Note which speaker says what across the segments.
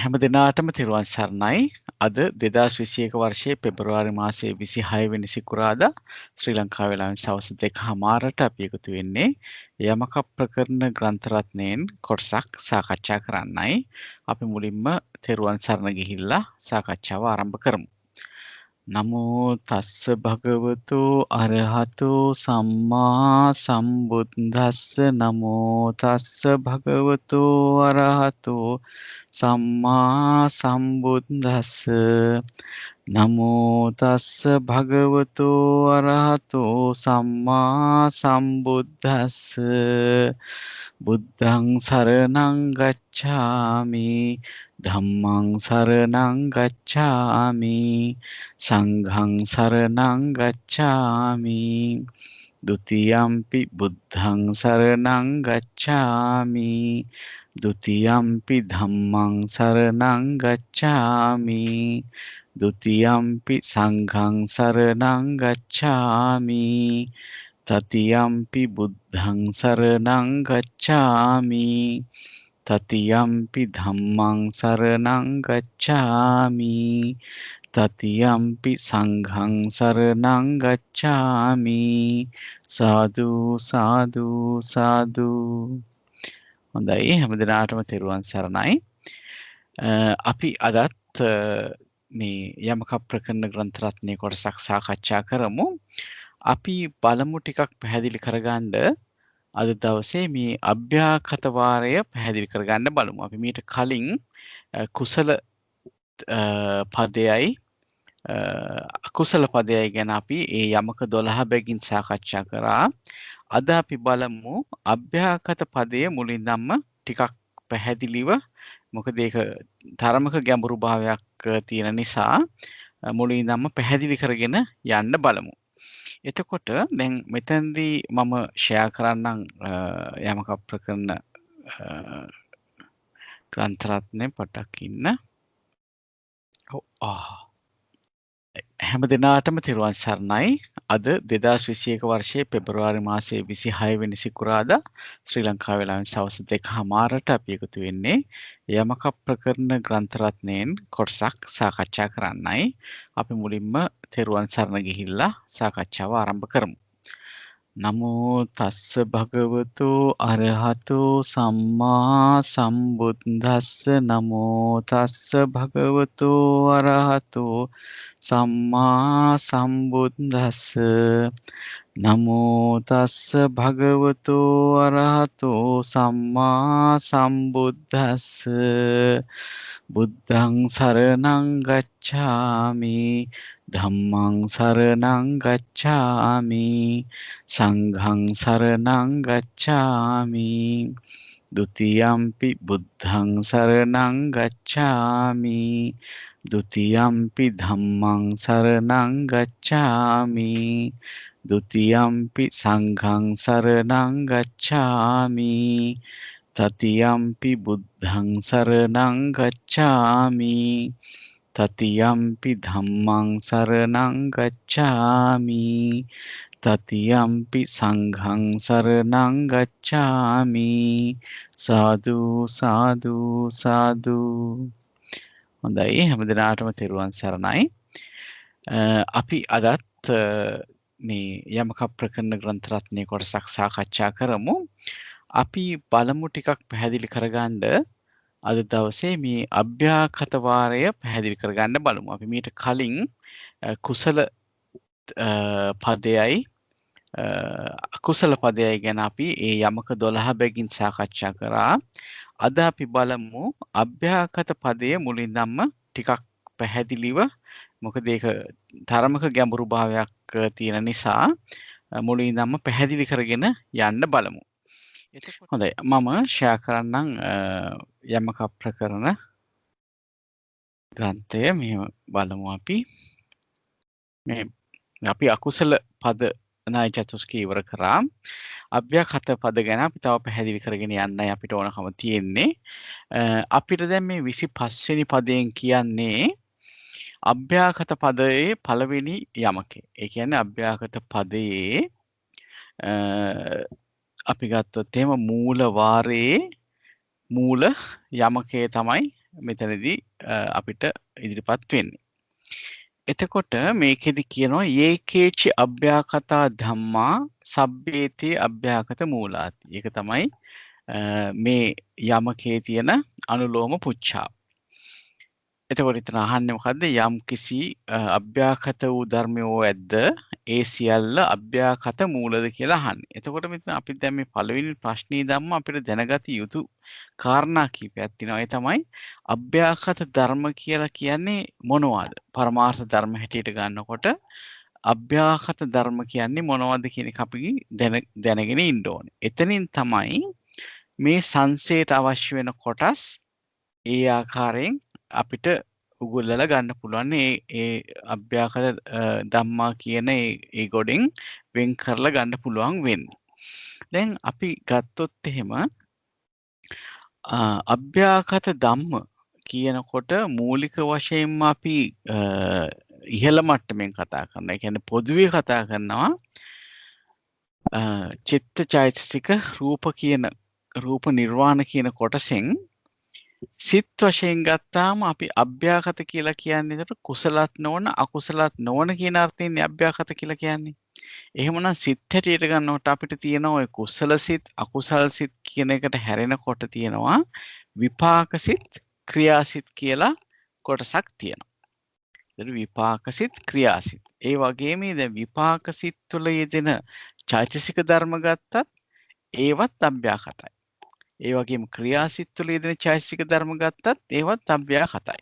Speaker 1: හැම දිනාටම තෙරුවන් සරණයි. අද 2021 වර්ෂයේ පෙබරවාරි මාසයේ 26 වෙනි සිකුරාදා ශ්‍රී ලංකා වේලාවෙන් සවස් 2:00ට අපි එකතු වෙන්නේ යමක ප්‍රකරණ ග්‍රන්ථ රත්නයෙන් කොටසක් සාකච්ඡා කරන්නයි. අපි මුලින්ම තෙරුවන් සරණ ගිහිල්ලා සාකච්ඡාව ආරම්භ කරමු. නමෝ තස්ස භගවතු අරහතු සම්මා සම්බුද්දස්ස නමෝ තස්ස භගවතු අරහතු සම්මා සම්බුද්දස්ස නමෝ තස්ස භගවතු අරහතු සම්මා සම්බුද්දස්ස බුද්ධං සරණං ගච්ඡාමි ධම්මං සරණං ගච්ඡාමි සංඝං සරණං ගච්ඡාමි ဒ ුතියම්පි බුද්ධං සරණං ගච්ඡාමි ဒ ුතියම්පි ධම්මං සරණං ගච්ඡාමි ဒ ුතියම්පි සංඝං සරණං ගච්ඡාමි තතියම්පි බුද්ධං සරණං ගච්ඡාමි තතියම්පි ධම්මං සරණං ගච්ඡාමි තතියම්පි සංඝං සරණං ගච්ඡාමි සාදු සාදු සාදු. හොඳයි, හැමදිනාටම තෙරුවන් සරණයි. අපි අදත් මේ යමක ප්‍රකරණ ග්‍රන්ථ රත්නයේ කොටසක් සාකච්ඡා කරමු. අපි බලමු ටිකක් පැහැදිලි කරගන්න අද දවසේ මේ අභ්‍යාකත වාරය පැහැදිලි කරගන්න බලමු. අපි මීට කලින් කුසල පදයයි අකුසල පදයයි ගැන අපි ඒ යමක 12 බැගින් සාකච්ඡා කරා. අද අපි බලමු අභ්‍යාකත පදයේ මුලින්දම්ම ටිකක් පැහැදිලිව, මොකද ඒක තරමක ගැඹුරු භාවයක් තියෙන නිසා මුලින්දම්ම පැහැදිලි කරගෙන යන්න බලමු. එතකොට දැන් මෙතනදී මම ෂෙයා කරන්නම් යමක ප්‍රකරණ ග්‍රන්ථ රත්නේ පටක් ඉන්න. හැම දිනාටම තෙරුවන් සරණයි. අද 2021 වර්ෂයේ පෙබරවාරි මාසයේ 26 වෙනි සිකුරාදා ශ්‍රී ලංකා වේලාවෙන් සවස් 2:00ට අපි එකතු වෙන්නේ යමක ප්‍රකරණ ග්‍රන්ථ රත්නයෙන් කොටසක් සාකච්ඡා කරන්නයි. අපි මුලින්ම තෙරුවන් සරණ ගිහිල්ලා සාකච්ඡාව ආරම්භ කරමු. නමෝ තස්ස භගවතු අරහතු සම්මා සම්බුද්දස්ස නමෝ තස්ස භගවතු අරහතු සම්මා සම්බුද්දස්ස නමෝ තස්ස භගවතු අරහතු සම්මා සම්බුද්දස්ස බුද්ධං සරණං ගච්ඡාමි ධම්මං සරණං ගච්ඡාමි සංඝං සරණං ගච්ඡාමි ဒ ුතියම්පි බුද්ධං සරණං ගච්ඡාමි ဒ ුතියම්පි ධම්මං සරණං ගච්ඡාමි ဒ ුතියම්පි සංඝං සරණං ගච්ඡාමි තතියම්පි බුද්ධං සරණං ගච්ඡාමි තතියම්පි ධම්මං සරණං ගච්ඡාමි තතියම්පි සංඝං සරණං ගච්ඡාමි සාදු සාදු සාදු. හොඳයි, හැමදිනාටම තෙරුවන් සරණයි. අපි අදත් මේ යමක ප්‍රකරණ ග්‍රන්ථ රත්නයේ කොටසක් සාකච්ඡා කරමු. අපි බලමු ටිකක් පැහැදිලි කරගන්න අද දවසේ මේ අභ්‍යාකත වාරය පැහැදිලි කරගන්න බලමු. අපි මීට කලින් කුසල පදයයි අකුසල පදයයි ගැන අපි ඒ යමක 12 බැගින් සාකච්ඡා කරා. අද අපි බලමු අභ්‍යාකත පදයේ මුලින්දම්ම ටිකක් පැහැදිලිව, මොකද ඒක තරමක ගැඹුරු භාවයක් තියෙන නිසා මුලින්දම්ම පැහැදිලි කරගෙන යන්න බලමු. හොඳයි, මම ෂෙයා කරන්නම් යමක ප්‍රකරණ ග්‍රන්ථය. මෙහෙම බලමු අපි. මේ අපි අකුසල පද ණය චතුස්කය ඉවර කරා. අභ්‍යාකත පද ගැන අපි තව පැහැදිලි කරගෙන යන්නයි අපිට ඕනකම තියෙන්නේ. අපිට දැන් මේ 25 වෙනි පදයෙන් කියන්නේ අභ්‍යාකත පදයේ පළවෙනි යමකේ. ඒ කියන්නේ අභ්‍යාකත පදයේ අපි ගත්තොත් එහෙම මූල වාරයේ මූල යමකය තමයි මෙතනදී අපිට ඉදිරිපත් වෙන්නේ. එතකොට මේකෙදි කියනවා ඒකේචි අභ්‍යාකතා ධම්මා සබ්බේතේ අභ්‍යාකත මූලාති. ඒක තමයි මේ යමකේ තියෙන අනුලෝම පුච්ඡාව. එතකොට එතන අහන්නේ මොකද්ද? යම්කිසි අභ්‍යාකත වූ ධර්මයෝ ඇද්ද ඒ සියල්ල අභ්‍යාකත මූලද කියලා අහන්නේ. එතකොට මෙතන අපි දැන් මේ පළවෙනි ප්‍රශ්නේ ධම්ම අපිට දැනගත යුතු කාරණා කිහිපයක් තියෙනවා. ඒ තමයි අභ්‍යාකත ධර්ම කියලා කියන්නේ මොනවද? පරමාර්ථ ධර්ම හැටියට ගන්නකොට අභ්‍යාකත ධර්ම කියන්නේ මොනවද කියන එක අපි දැනගෙන ඉන්න ඕනේ. එතනින් තමයි මේ සංසයට අවශ්‍ය වෙන කොටස් ඒ ආකාරයෙන් අපිට උගුල්ලලා ගන්න පුළුවන්. ඒ අභ්‍යාකත ධම්මා කියන ඒ ගොඩෙන් වෙන් කරලා ගන්න පුළුවන් වෙන්නේ. දැන් අපි ගත්තොත් එහෙම අභ්‍යාකත ධම්ම කියනකොට මූලික වශයෙන්ම අපි ඉහළ මට්ටමින් කතා කරනවා. ඒ කියන්නේ පොදුවේ කතා කරනවා චිත්ත චෛතසික රූප නිර්වාණ කියන කොටසෙන් සිත් වශයෙන් ගත්තාම අපි අභ්‍යාකත කියලා කියන්නේ එතකොට කුසලත් නොවන අකුසලත් නොවන කියන අර්ථයෙන් අභ්‍යාකත කියලා කියන්නේ. එහෙමනම් සිත් හැටියට ගන්නකොට අපිට තියෙනවා ඔය කුසල සිත් අකුසල සිත් කියන එකට හැරෙනකොට තියෙනවා විපාක සිත් ක්‍රියාසිත කියලා කොටසක් තියෙනවා. එතකොට විපාක සිත් ක්‍රියාසිත. ඒ වගේම දැන් විපාක සිත් තුළ යෙදෙන චෛතසික ධර්ම ගත්තත් ඒවත් අභ්‍යාකතයි. ඒ වගේම ක්‍රියාසිත තුළ යෙදෙන චෛතසික ධර්ම ගත්තත් ඒවත් අභ්‍යාකතයි.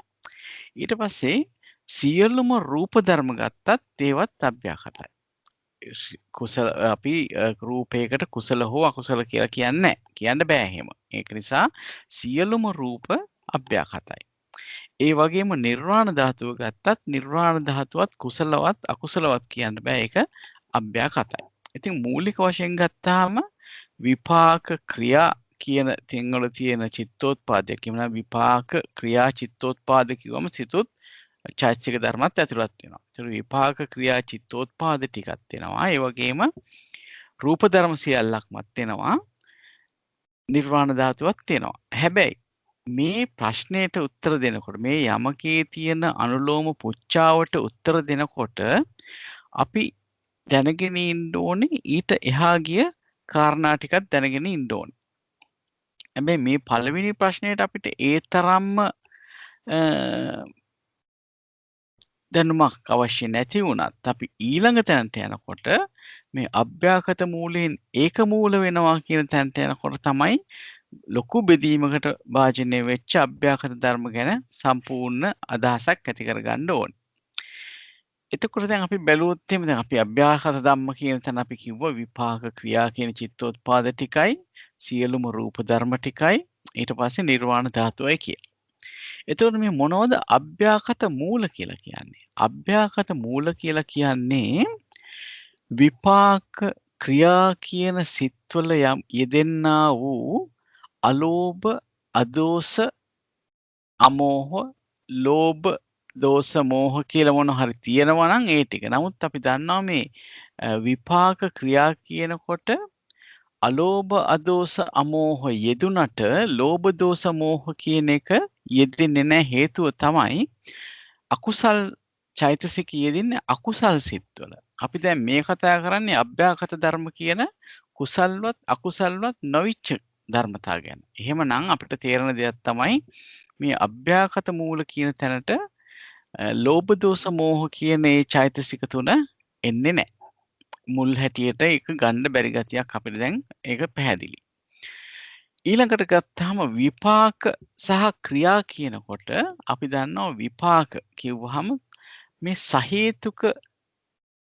Speaker 1: ඊට පස්සේ සියලුම රූප ධර්ම ගත්තත් ඒවත් අභ්‍යාකතයි. කුසල අපි රූපයකට කුසල හෝ අකුසල කියලා කියන්නේ නැහැ. කියන්න බෑ එහෙම. ඒක නිසා සියලුම රූප අභ්‍යාකතයි. ඒ වගේම නිර්වාණ ධාතුව ගත්තත් නිර්වාණ ධාතුවත් කුසලවත් අකුසලවත් කියන්න බෑ. ඒක අභ්‍යාකතයි. ඉතින් මූලික වශයෙන් ගත්තාම විපාක ක්‍රියා කියන තැන්වල තියෙන චිත්තෝත්පාදය කියනවා. විපාක ක්‍රියා චිත්තෝත්පාද කිව්වම සිතුත් චෛතසික ධර්මත් ඇතුළත් වෙනවා. ඒතර විපාක ක්‍රියා චිත්තෝත්පාද ටිකක් වෙනවා. ඒ වගේම රූප ධර්ම සියල්ලක්මත් වෙනවා. නිර්වාණ ධාතුවත් තියෙනවා. හැබැයි මේ ප්‍රශ්නයට උත්තර දෙනකොට මේ යමකේ තියෙන අනුලෝම පුච්චාවට උත්තර දෙනකොට අපි දැනගෙන ඉන්න ඕනේ ඊට එහා ගිය කාරණා ටිකක් දැනගෙන ඉන්න ඕනේ. හැබැයි මේ පළවෙනි ප්‍රශ්නයට අපිට ඒ තරම්ම දැනුමක් අවශ්‍ය නැති වුණත් අපි ඊළඟ තැනට යනකොට මේ අභ්‍යාකත මූලයෙන් ඒක මූල වෙනවා කියන තැනට යනකොට තමයි ලොකු බෙදීමකට භාජනය වෙච්ච අභ්‍යාකත ධර්ම ගැන සම්පූර්ණ අදහසක් ඇති කරගන්න ඕනේ. එතකොට දැන් අපි බැලුවොත් එහෙම දැන් අපි අභ්‍යාකත ධම්ම කියන තැන අපි කිව්වා විපාක ක්‍රියා කියන චිත්තෝත්පාද ටිකයි සියලුම රූප ධර්ම ටිකයි ඊට පස්සේ නිර්වාණ ධාතුවයි කියලා. එතකොට මේ මොනවද අභ්‍යාකත මූල කියලා කියන්නේ? අභ්‍යාකත මූල කියලා කියන්නේ විපාක ක්‍රියා කියන සිත්වල යම් යෙදෙන්නා වූ අලෝභ, අදෝස, අමෝහ, ලෝභ, දෝස, මෝහ කියලා මොන හරි තියෙනවා නම් ඒ ටික. නමුත් අපි දන්නවා මේ විපාක ක්‍රියා කියනකොට අලෝභ, අදෝස, අමෝහ යෙදුනට ලෝභ, දෝස, මෝහ කියන එක යෙදෙන්නේ නැහැ. හේතුව තමයි අකුසල් චෛතසික යෙදෙන්නේ අකුසල් සිත්වල. අපි දැන් මේ කතා කරන්නේ අභ්‍යාකත ධර්ම කියන කුසල්වත් අකුසල්වත් නොවිච්ච ධර්මතා ගැන. එහෙමනම් අපිට තේරෙන දෙයක් තමයි මේ අභ්‍යාකත මූල කියන තැනට ලෝභ දෝෂ මෝහ කියන ඒ චෛතසික තුන එන්නේ නැහැ. මුල් හැටියට ඒක ගන්න බැරි ගතියක් අපිට දැන් ඒක පැහැදිලි. ඊළඟට ගත්තාම විපාක සහ ක්‍රියා කියනකොට අපි දන්නවා විපාක කිව්වහම මේ සහේතුක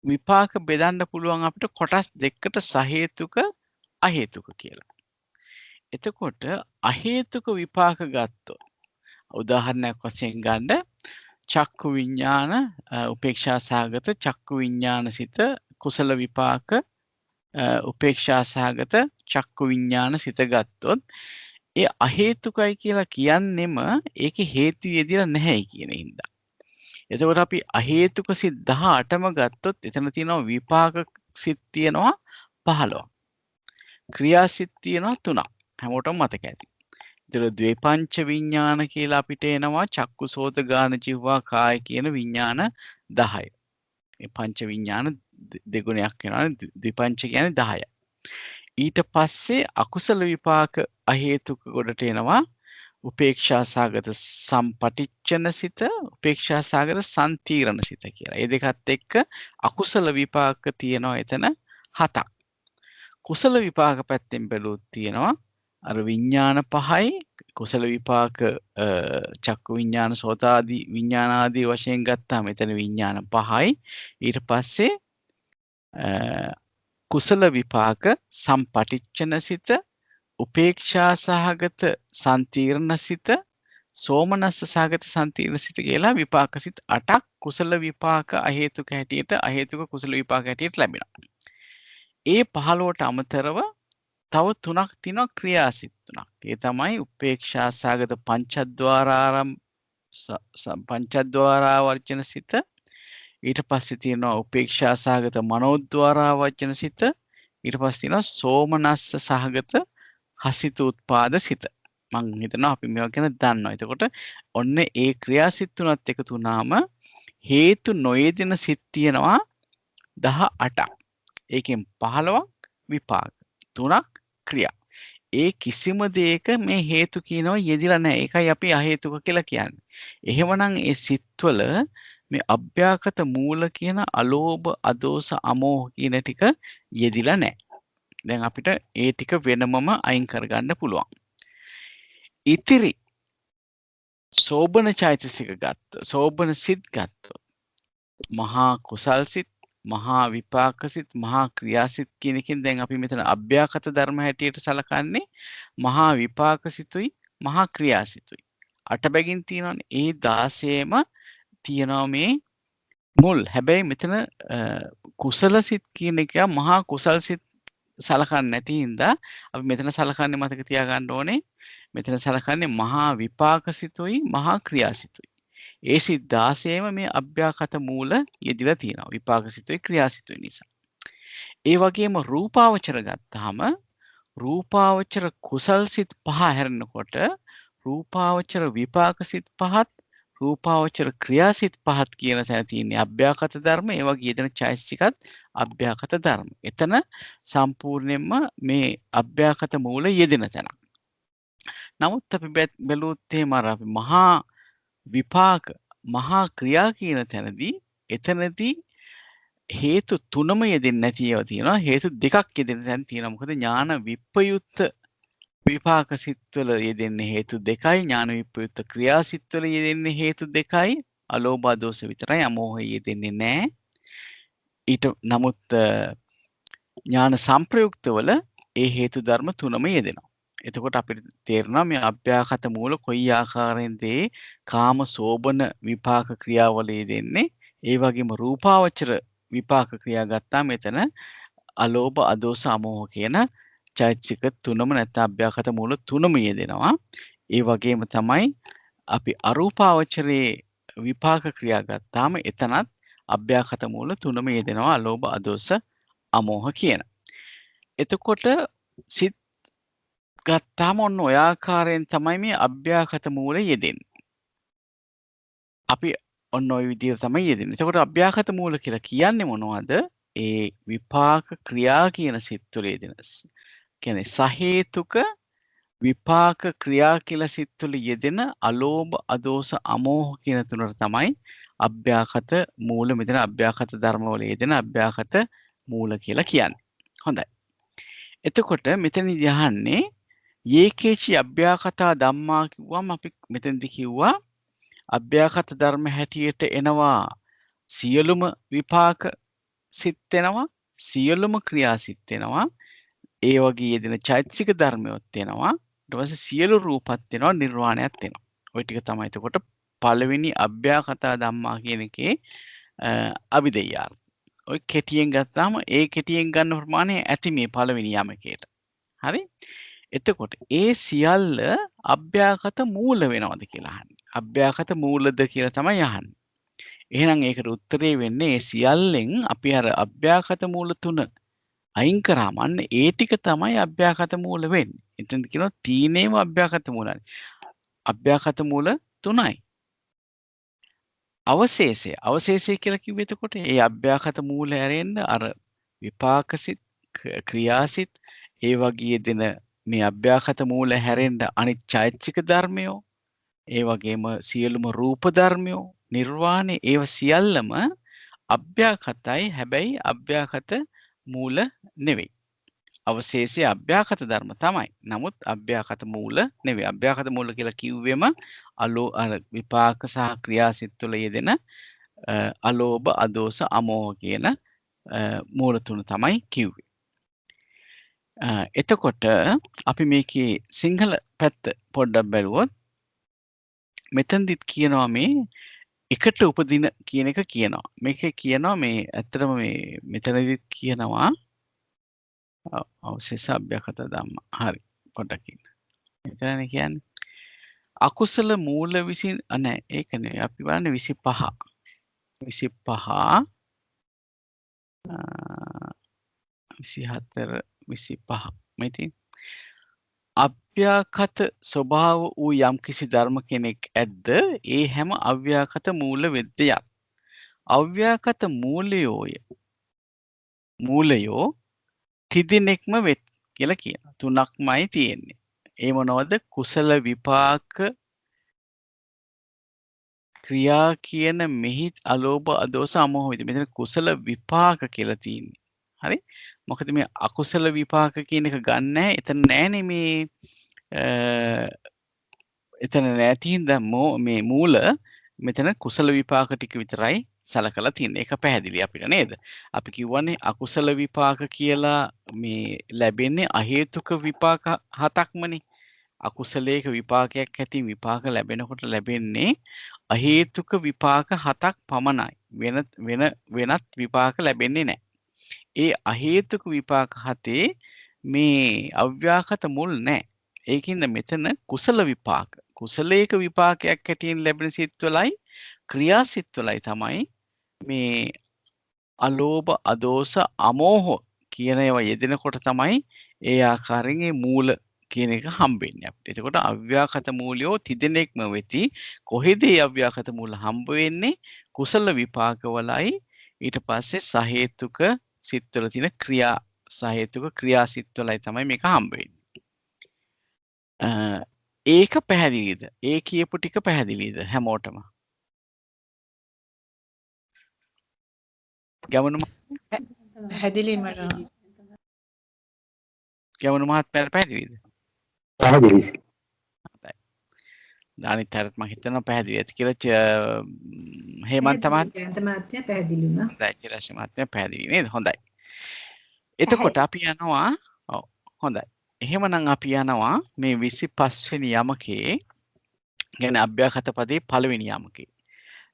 Speaker 1: විපාක බෙදන්න පුළුවන් අපිට කොටස් දෙකකට සහේතුක අහේතුක කියලා. එතකොට අහේතුක විපාක ගත්තොත් උදාහරණයක් වශයෙන් ගන්න චක්කු විඤ්ඤාණ උපේක්ෂා සහගත චක්කු විඤ්ඤාණ සිත කුසල විපාක උපේක්ෂා සහගත චක්කු විඤ්ඤාණ සිත ගත්තොත් ඒ අහේතුකයි කියලා කියන්නෙම ඒකේ හේතු යෙදিলা නැහැ කියන හින්දා. එතකොට අපි අහේතුක සිත් 18ම ගත්තොත් එතන තියෙනවා විපාක සිත් තියෙනවා 15ක්. ක්‍රියා සිත් තියෙනවා 3ක්. හැමෝටම මතක ඇති. ඒතර ද්වේපංච විඥාන කියලා අපිට එනවා චක්කු සෝත ගාන ජීවා කාය කියන විඥාන 10. මේ පංච විඥාන දෙගුණයක් වෙනවා. ද්විපංච කියන්නේ 10යි. ඊට පස්සේ අකුසල විපාක අහේතුක ගොඩට එනවා උපේක්ෂා සාගත සම්පටිච්ඡන සිත, උපේක්ෂා සාගත සම්තිරණ සිත කියලා. මේ දෙකත් එක්ක අකුසල විපාක තියෙනවා එතන 7ක්. කුසල විපාක පැත්තෙන් බැලුවොත් තියෙනවා අර විඥාන 5යි කුසල විපාක චක්කු විඥාන සෝතාදී විඥාන ආදී වශයෙන් ගත්තාම එතන විඥාන 5යි. ඊට පස්සේ කුසල විපාක සම්පටිච්ඡන සිත, උපේක්ෂා සහගත සම්තිරණ සිත, සෝමනස්ස සහගත සම්තිරණ සිත කියලා විපාක සිත් 8ක් කුසල විපාක අහේතුක හැටියට අහේතුක කුසල විපාක හැටියට ලැබෙනවා. ඒ 15ට අමතරව තව 3ක් තියෙනවා ක්‍රියාසිත 3ක්. ඒ තමයි උපේක්ෂා සහගත පංචද්වාරා වර්ජන සිත. ඊට පස්සේ තියෙනවා උපේක්ෂා සහගත මනෝද්වාරා වර්ජන සිත. ඊට පස්සේ තියෙනවා සෝමනස්ස සහගත හසිත උත්පාද සිත. මං හිතනවා අපි මේවා ගැන දන්නවා. එතකොට ඔන්න ඒ ක්‍රියාසිත තුනත් එකතු වුණාම හේතු නොයෙදෙන සිත් තියෙනවා 18ක්. ඒකෙන් 15ක් විපාක, 3ක් ක්‍රියා. ඒ කිසිම දෙයක මේ හේතු කියනවා යෙදිලා නැහැ. ඒකයි අපි අහේතුක කියලා කියන්නේ. එහෙමනම් ඒ සිත්වල මේ අභ්‍යාකත මූල කියන අලෝභ, අදෝස, අමෝහ කියන ටික යෙදිලා නැහැ. දැන් අපිට ඒ ටික වෙනමම අයින් කරගන්න පුළුවන්. ඉතිරි සෝබන චෛතසික ගත්ත, සෝබන සිත් ගත්තොත් මහා කුසල් සිත්, මහා විපාක සිත්, මහා ක්‍රියාසිත කියන එකෙන් දැන් අපි මෙතන අභ්‍යාකත ධර්ම හැටියට සලකන්නේ මහා විපාක සිතුයි, මහා ක්‍රියාසිතුයි. 8 බැගින් තියෙනවානේ. ඒ 16ම තියෙනවා මේ මුල්. හැබැයි මෙතන කුසල සිත් කියන එක මහා කුසල් සිත් සලකන්නේ නැති හින්දා අපි මෙතන සලකන්නේ මතක තියාගන්න ඕනේ. මෙතන සලකන්නේ මහා විපාක සිතුයි, මහා ක්‍රියාසිතුයි. ඒ සිත් 16ම මේ අභ්‍යාකත මූල යෙදිලා තියෙනවා. විපාක සිතුයි, ක්‍රියාසිතුයි නිසා. ඒ වගේම රූපාවචර ගත්තාම රූපාවචර කුසල් සිත් 5 හැරෙනකොට රූපාවචර විපාක සිත් 5ත් රූපාවචර ක්‍රියාසිත 5ත් කියන තැන තියෙන්නේ අභ්‍යාකත ධර්ම. ඒ වගේ යෙදෙන චෛතසිකත් අභ්‍යාකත ධර්ම. එතන සම්පූර්ණයෙන්ම මේ අභ්‍යාකත මූල යෙදෙන තැනක්. නමුත් අපි බැලුවොත් එහෙම අර අපි මහා විපාක, මහා ක්‍රියා කියන තැනදී එතනදී හේතු 3ම යෙදෙන්නේ නැති ඒවා තියෙනවා. හේතු 2ක් යෙදෙන තැන තියෙනවා. මොකද ඥාන විප්පයුත්ත විපාක සිත්වල යෙදෙන්නේ හේතු 2යි. ඥාන විප්පයුත්ත ක්‍රියා සිත්වල යෙදෙන්නේ හේතු 2යි. අලෝභ දෝෂ විතරයි. අමෝහය යෙදෙන්නේ නැහැ. ඊට නමුත් ඥාන සංප්‍රයුක්තවල ඒ හේතු ධර්ම 3ම යෙදෙනවා. එතකොට අපිට තේරෙනවා මේ අභ්‍යාකත මූල කොයි ආකාරයෙන්ද කාම සෝබන විපාක ක්‍රියාවල යෙදෙන්නේ. ඒ වගේම රූපාවචර විපාක ක්‍රියා ගත්තාම මෙතන අලෝභ, අදෝස, අමෝහ කියන චෛතසික 3ම නැත්නම් අභ්‍යාකත මූල 3ම යෙදෙනවා. ඒ වගේම තමයි අපි අරූපාවචරයේ විපාක ක්‍රියා ගත්තාම එතනත් අභ්‍යාකත මූල 3ම යෙදෙනවා. අලෝභ, අදෝස, අමෝහ කියන. එතකොට සිත් ගත්තාම ඔන්න ඔය ආකාරයෙන් තමයි මේ අභ්‍යාකත මූල යෙදෙන්නේ. අපි ඔන්න ඔය විදිහට තමයි යෙදෙන්නේ. එතකොට අභ්‍යාකත මූල කියලා කියන්නේ මොනවද? ඒ විපාක ක්‍රියා කියන සිත් තුළ යෙදෙන. කියන්නේ සහේතුක විපාක ක්‍රියා කියලා සිත් තුළ යෙදෙන අලෝභ, අදෝස, අමෝහ කියන තුනට තමයි අභ්‍යාකත මූල මෙතන අභ්‍යාකත ධර්මවල යෙදෙන අභ්‍යාකත මූල කියලා කියන්නේ. හොඳයි. එතකොට මෙතනදී අහන්නේ යේකේචි අභ්‍යාකතා ධම්මා කිව්වම අපි මෙතනදී කිව්වා අභ්‍යාකත ධර්ම හැටියට එනවා සියලුම විපාක සිත් එනවා, සියලුම ක්‍රියා සිත් එනවා, ඒ වගේ යෙදෙන චෛතසික ධර්මයොත් එනවා. ඊට පස්සේ සියලු රූපත් එනවා, නිර්වාණයත් එනවා. ওই ටික තමයි එතකොට පළවෙනි අභ්‍යාකතා ධම්මා කියන එකේ අභිදෙයාර්ථ. ඔය කෙටියෙන් ගත්තාම ඒ කෙටියෙන් ගන්න ප්‍රමාණය ඇති මේ පළවෙනි යමකේට. හරි? එතකොට ඒ සියල්ල අභ්‍යාකත මූල වෙනවද කියලා අහන්නේ. අභ්‍යාකත මූලද කියලා තමයි අහන්නේ. එහෙනම් ඒකට උත්තරේ වෙන්නේ ඒ සියල්ලෙන් අපි අර අභ්‍යාකත මූල 3 අයින් කරාම අන්න ඒ ටික තමයි අභ්‍යාගත මූල වෙන්නේ. එතනද කියනවා තීනේම අභ්‍යාගත මූලයි. අභ්‍යාගත මූල 3යි. අවශේෂය කියලා කිව්වේ එතකොට ඒ අභ්‍යාගත මූල ඇරෙන්න අර විපාකසිත ක්‍රියාසිත ඒ වගේ දෙන මේ අභ්‍යාගත මූල හැරෙන්න අනිත් චෛතසික ධර්මයෝ ඒ වගේම සියලුම රූප ධර්මයෝ නිර්වාණය ඒව සියල්ලම අභ්‍යාගතයි හැබැයි අභ්‍යාගත මූල නෙවෙයි. අවශේෂය අභ්‍යාගත ධර්ම තමයි. නමුත් අභ්‍යාගත මූල නෙවෙයි. අභ්‍යාගත මූල කියලා කිව්වෙම අර විපාක සහ ක්‍රියාසිත තුළ යෙදෙන අලෝභ, අදෝස, අමෝහ කියන මූල තුන තමයි කිව්වේ. එතකොට අපි මේකේ සිංහල පැත්ත පොඩ්ඩක් බැලුවොත් මෙතනදිත් කියනවා මේ එකට උපදින කියන එක කියනවා. මේකේ කියනවා මේ ඇත්තටම මේ මෙතනදිත් කියනවා අවශේෂ අභ්‍යාගත ධම්ම. හරි. පොඩ්ඩක් ඉන්න. මෙතනනේ කියන්නේ අකුසල මූල විසින් නැහැ ඒක නෙවෙයි අපි බලන්නේ 25 24 24 25 මේ තියෙන අව්‍යාකත ස්වභාව වූ යම්කිසි ධර්ම කෙනෙක් ඇද්ද ඒ හැම අව්‍යාකත මූල වෙද්දයක් අව්‍යාකත මූලයෝ තිදෙනෙක්ම වෙත් කියලා කියනවා තුනක්මයි තියෙන්නේ ඒ මොනවද කුසල විපාක ක්‍රියා කියන මෙහි අලෝභ අදෝස අමෝහ විද මෙතන කුසල විපාක කියලා තියෙන්නේ. හරි? මොකද මේ අකුසල විපාක කියන එක ගන්න නැහැ. එතන නැහැනේ මේ එතන නැති හින්දා මේ මූල මෙතන කුසල විපාක ටික විතරයි සලකලා තියෙන්නේ. ඒක පැහැදිලි අපිට නේද? අපි කියවනේ අකුසල විපාක කියලා මේ ලැබෙන්නේ අහේතුක විපාක හතක්මනේ. අකුසලයක විපාකයක් ඇති විපාක ලැබෙනකොට ලැබෙන්නේ අහේතුක විපාක 7ක් පමණයි. වෙනත් විපාක ලැබෙන්නේ නැහැ. ඒ අහේතුක විපාක 7 මේ අව්‍යාකත මුල් නැහැ. ඒකින්ද මෙතන කුසල විපාක. කුසලයක විපාකයක් හැටියෙන් ලැබෙන සිත්වලයි ක්‍රියාසිත වලයි තමයි මේ අලෝභ, අදෝස, අමෝහ කියන ඒවා යෙදෙනකොට තමයි ඒ ආකාරයෙන් මේ මූල කියන එක හම්බෙන්නේ අපිට. එතකොට අව්‍යාකත මූලයෝ තිදෙනෙක්ම වෙති. කොහෙද මේ අව්‍යාකත මූල හම්බ වෙන්නේ? කුසල විපාකවලයි ඊට පස්සේ සහේතුක සිත්වල තියෙන සහේතුක ක්‍රියාසිත්වලයි තමයි මේක හම්බ වෙන්නේ. ඒක පැහැදිලිද? ඒ කියපු ටික පැහැදිලිද හැමෝටම? ගමනු
Speaker 2: පැහැදිලි මට.
Speaker 1: ගමනු මහත්මයාට පැහැදිලිද?
Speaker 3: පැහැදිලි.
Speaker 1: අනිත් අයත් මම හිතනවා පැහැදිලි ඇති කියලා හේමන්ත
Speaker 2: මහත්මයා පැහැදිලි වුණා.
Speaker 1: හොඳයි චිරාශි මහත්මයා පැහැදිලි නේද? හොඳයි. එතකොට අපි යනවා ඔව් හොඳයි. එහෙමනම් අපි යනවා මේ 25 වෙනි යමකේ කියන්නේ අභ්‍යාගත පදේ පළවෙනි යමකේ.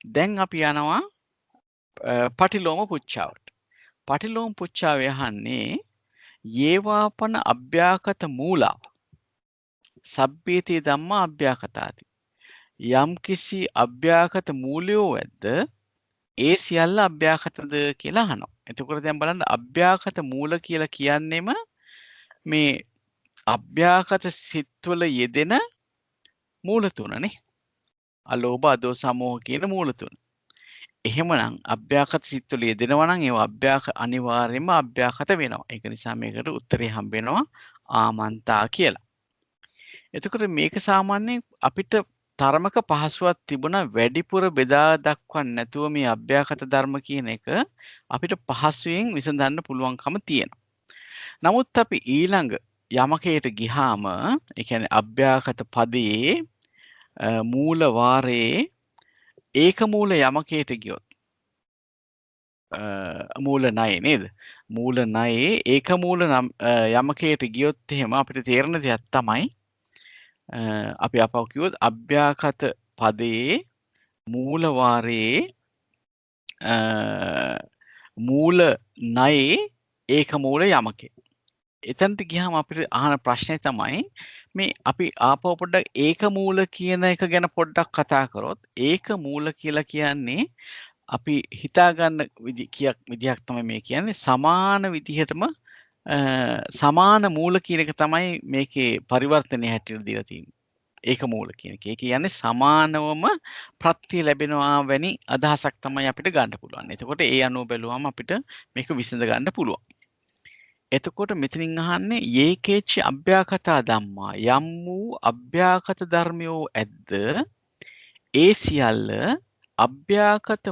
Speaker 1: දැන් අපි යනවා පටිලෝම පුච්චාවට. පටිලෝම පුච්චාවේ අහන්නේ යේවාපන අභ්‍යාගත මූලා සබ්බේතේ ධම්මා අභ්‍යාගතාති. යම්කිසි අභ්‍යාගත මූලයෝ ඇද්ද ඒ සියල්ල අභ්‍යාගතද කියලා අහනවා. එතකොට දැන් බලන්න අභ්‍යාගත මූල කියලා කියන්නේම මේ අභ්‍යාගත සිත්වල යෙදෙන මූල තුනනේ. අලෝභ අදෝස අමෝහ කියන මූල තුන. එහෙමනම් අභ්‍යාගත සිත්වල යෙදෙනවා නම් ඒවා අනිවාර්යයෙන්ම අභ්‍යාගත වෙනවා. ඒක නිසා මේකට උත්තරේ හම්බ වෙනවා ආමන්තා කියලා. එතකොට මේක සාමාන්‍යයෙන් අපිට තරමක පහසුවක් තිබුණා වැඩිපුර බෙදා දක්වන්න නැතුව මේ අභ්‍යාගත ධර්ම කියන එක අපිට පහසුවෙන් විසඳන්න පුළුවන්කම තියෙනවා. නමුත් අපි ඊළඟ යමකයට ගිහාම ඒ කියන්නේ අභ්‍යාගත පදයේ මූල වාරයේ ඒක මූල යමකයට ගියොත් මූල ණය නේද? මූල ණයේ ඒක මූල යමකයට ගියොත් එහෙම අපිට තේරෙන දෙයක් තමයි අපි අපව කිව්වොත් අභ්‍යාගත පදයේ මූල වාරයේ මූල ණයේ ඒක මූල යමකේ. එතනට ගියාම අපිට අහන ප්‍රශ්නේ තමයි මේ අපි ආපහු පොඩ්ඩක් ඒක මූල කියන එක ගැන පොඩ්ඩක් කතා කරොත් ඒක මූල කියලා කියන්නේ අපි හිතා ගන්න විදිහක් තමයි මේ කියන්නේ සමාන විදිහටම සමාන මූල කියන එක තමයි මේකේ පරිවර්තනය හැටියට දීලා තියෙන්නේ. ඒක මූල කියන එක. ඒ කියන්නේ සමානවම ප්‍රත්‍ය ලැබෙනවා වැනි අදහසක් තමයි අපිට ගන්න පුළුවන්. එතකොට ඒ අනුව බැලුවම අපිට මේක විසඳ ගන්න පුළුවන්. එතකොට මෙතනින් අහන්නේ යේකේචි අභ්‍යාකතා ධම්මා යම් වූ අභ්‍යාකත ධර්මයෝ ඇද්ද ඒ සියල්ල අභ්‍යාකත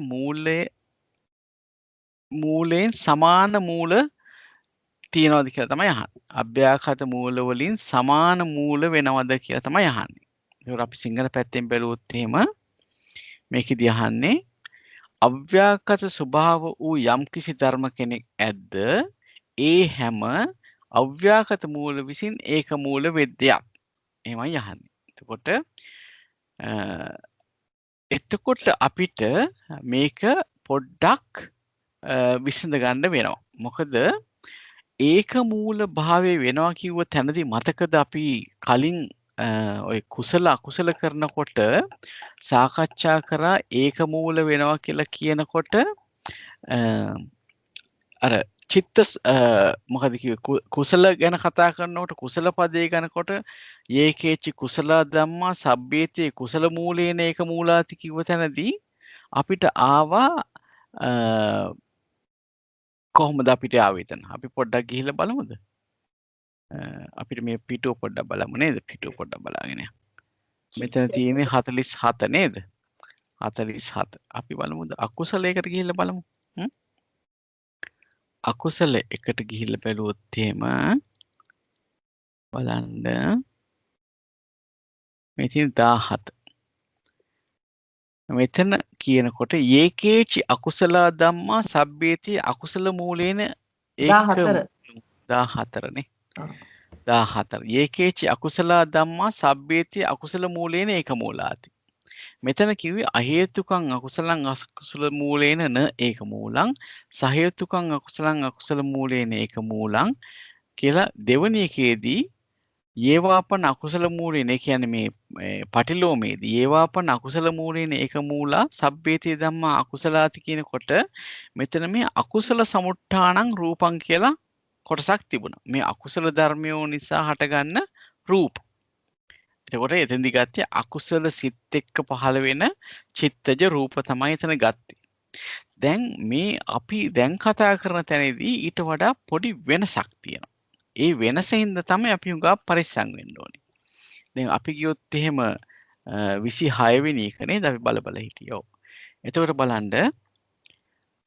Speaker 1: මූලයෙන් සමාන මූල තියනවද කියලා තමයි අහන්නේ. අභ්‍යාකත මූල වලින් සමාන මූල වෙනවද කියලා තමයි අහන්නේ. ඒකට අපි සිංහල පැත්තෙන් බැලුවොත් එහෙම මේකෙදි අහන්නේ අව්‍යාකත ස්වභාව වූ යම්කිසි ධර්ම කෙනෙක් ඇද්ද ඒ හැම අව්‍යාකත මූල විසින් ඒක මූල වෙද්දයක්. එහෙමයි අහන්නේ. එතකොට අපිට මේක පොඩ්ඩක් විසඳ ගන්න වෙනවා. මොකද ඒක මූල භාවය වෙනවා කිව්ව තැනදී මතකද අපි කලින් ඔය කුසල අකුසල කරනකොට සාකච්ඡා කරා ඒක මූල වෙනවා කියලා කියනකොට අර චිත්ත මොකද කිව්වේ කුසල ගැන කතා කරනකොට කුසල පදේ ගන්නකොට යේකේචි කුසල ධම්මා සබ්බේතේ කුසල මූලේන ඒක මූලාති කිව්ව තැනදී අපිට ආවා කොහොමද අපිට ආවේ එතන? අපි පොඩ්ඩක් ගිහිල්ලා බලමුද? අපිට මේ පිටුව පොඩ්ඩක් බලමු නේද? පිටුව පොඩ්ඩක් බලාගෙන යමු. මෙතන තියෙන්නේ 47 නේද? 47. අපි බලමුද? අකුසලයකට ගිහිල්ලා බලමු. අකුසල එකට ගිහිල්ලා බැලුවොත් එහෙම බලන්න මේ තියෙන 17. මෙතන කියනකොට යේකේචි අකුසල ධම්මා සබ්බේති අකුසල මූලේන ඒක 14 නේ. 14. යේකේචි අකුසල ධම්මා සබ්බේති අකුසල මූලේන ඒක මූලාති. මෙතන කිව්වේ අහේතුකං අකුසලං අකුසල මූලේන න ඒක මූලං සහේතුකං අකුසලං අකුසල මූලේන ඒක මූලං කියලා දෙවැනි එකේදී ඒවාපන අකුසල මූලේන ඒ කියන්නේ මේ පටිලෝමේදී ඒවාපන අකුසල මූලේන ඒක මූලා සබ්බේති ධම්මා අකුසලාති කියනකොට මෙතන මේ අකුසල සමුට්ඨානං රූපං කියලා කොටසක් තිබුණා. මේ අකුසල ධර්මයෝ නිසා හටගන්න රූප. එතකොට එතෙන්දි ගත්තේ අකුසල සිත් එක්ක පහළ වෙන චිත්තජ රූප තමයි එතන ගත්තේ. දැන් මේ අපි දැන් කතා කරන තැනදී ඊට වඩා පොඩි වෙනසක් තියෙනවා. ඒ වෙනසින්ද තමයි අපි හුඟා පරිස්සම් වෙන්න ඕනේ. දැන් අපි ගියොත් එහෙම 26 වෙනි එක නේද අපි බල හිටියෝ. එතකොට බලන්න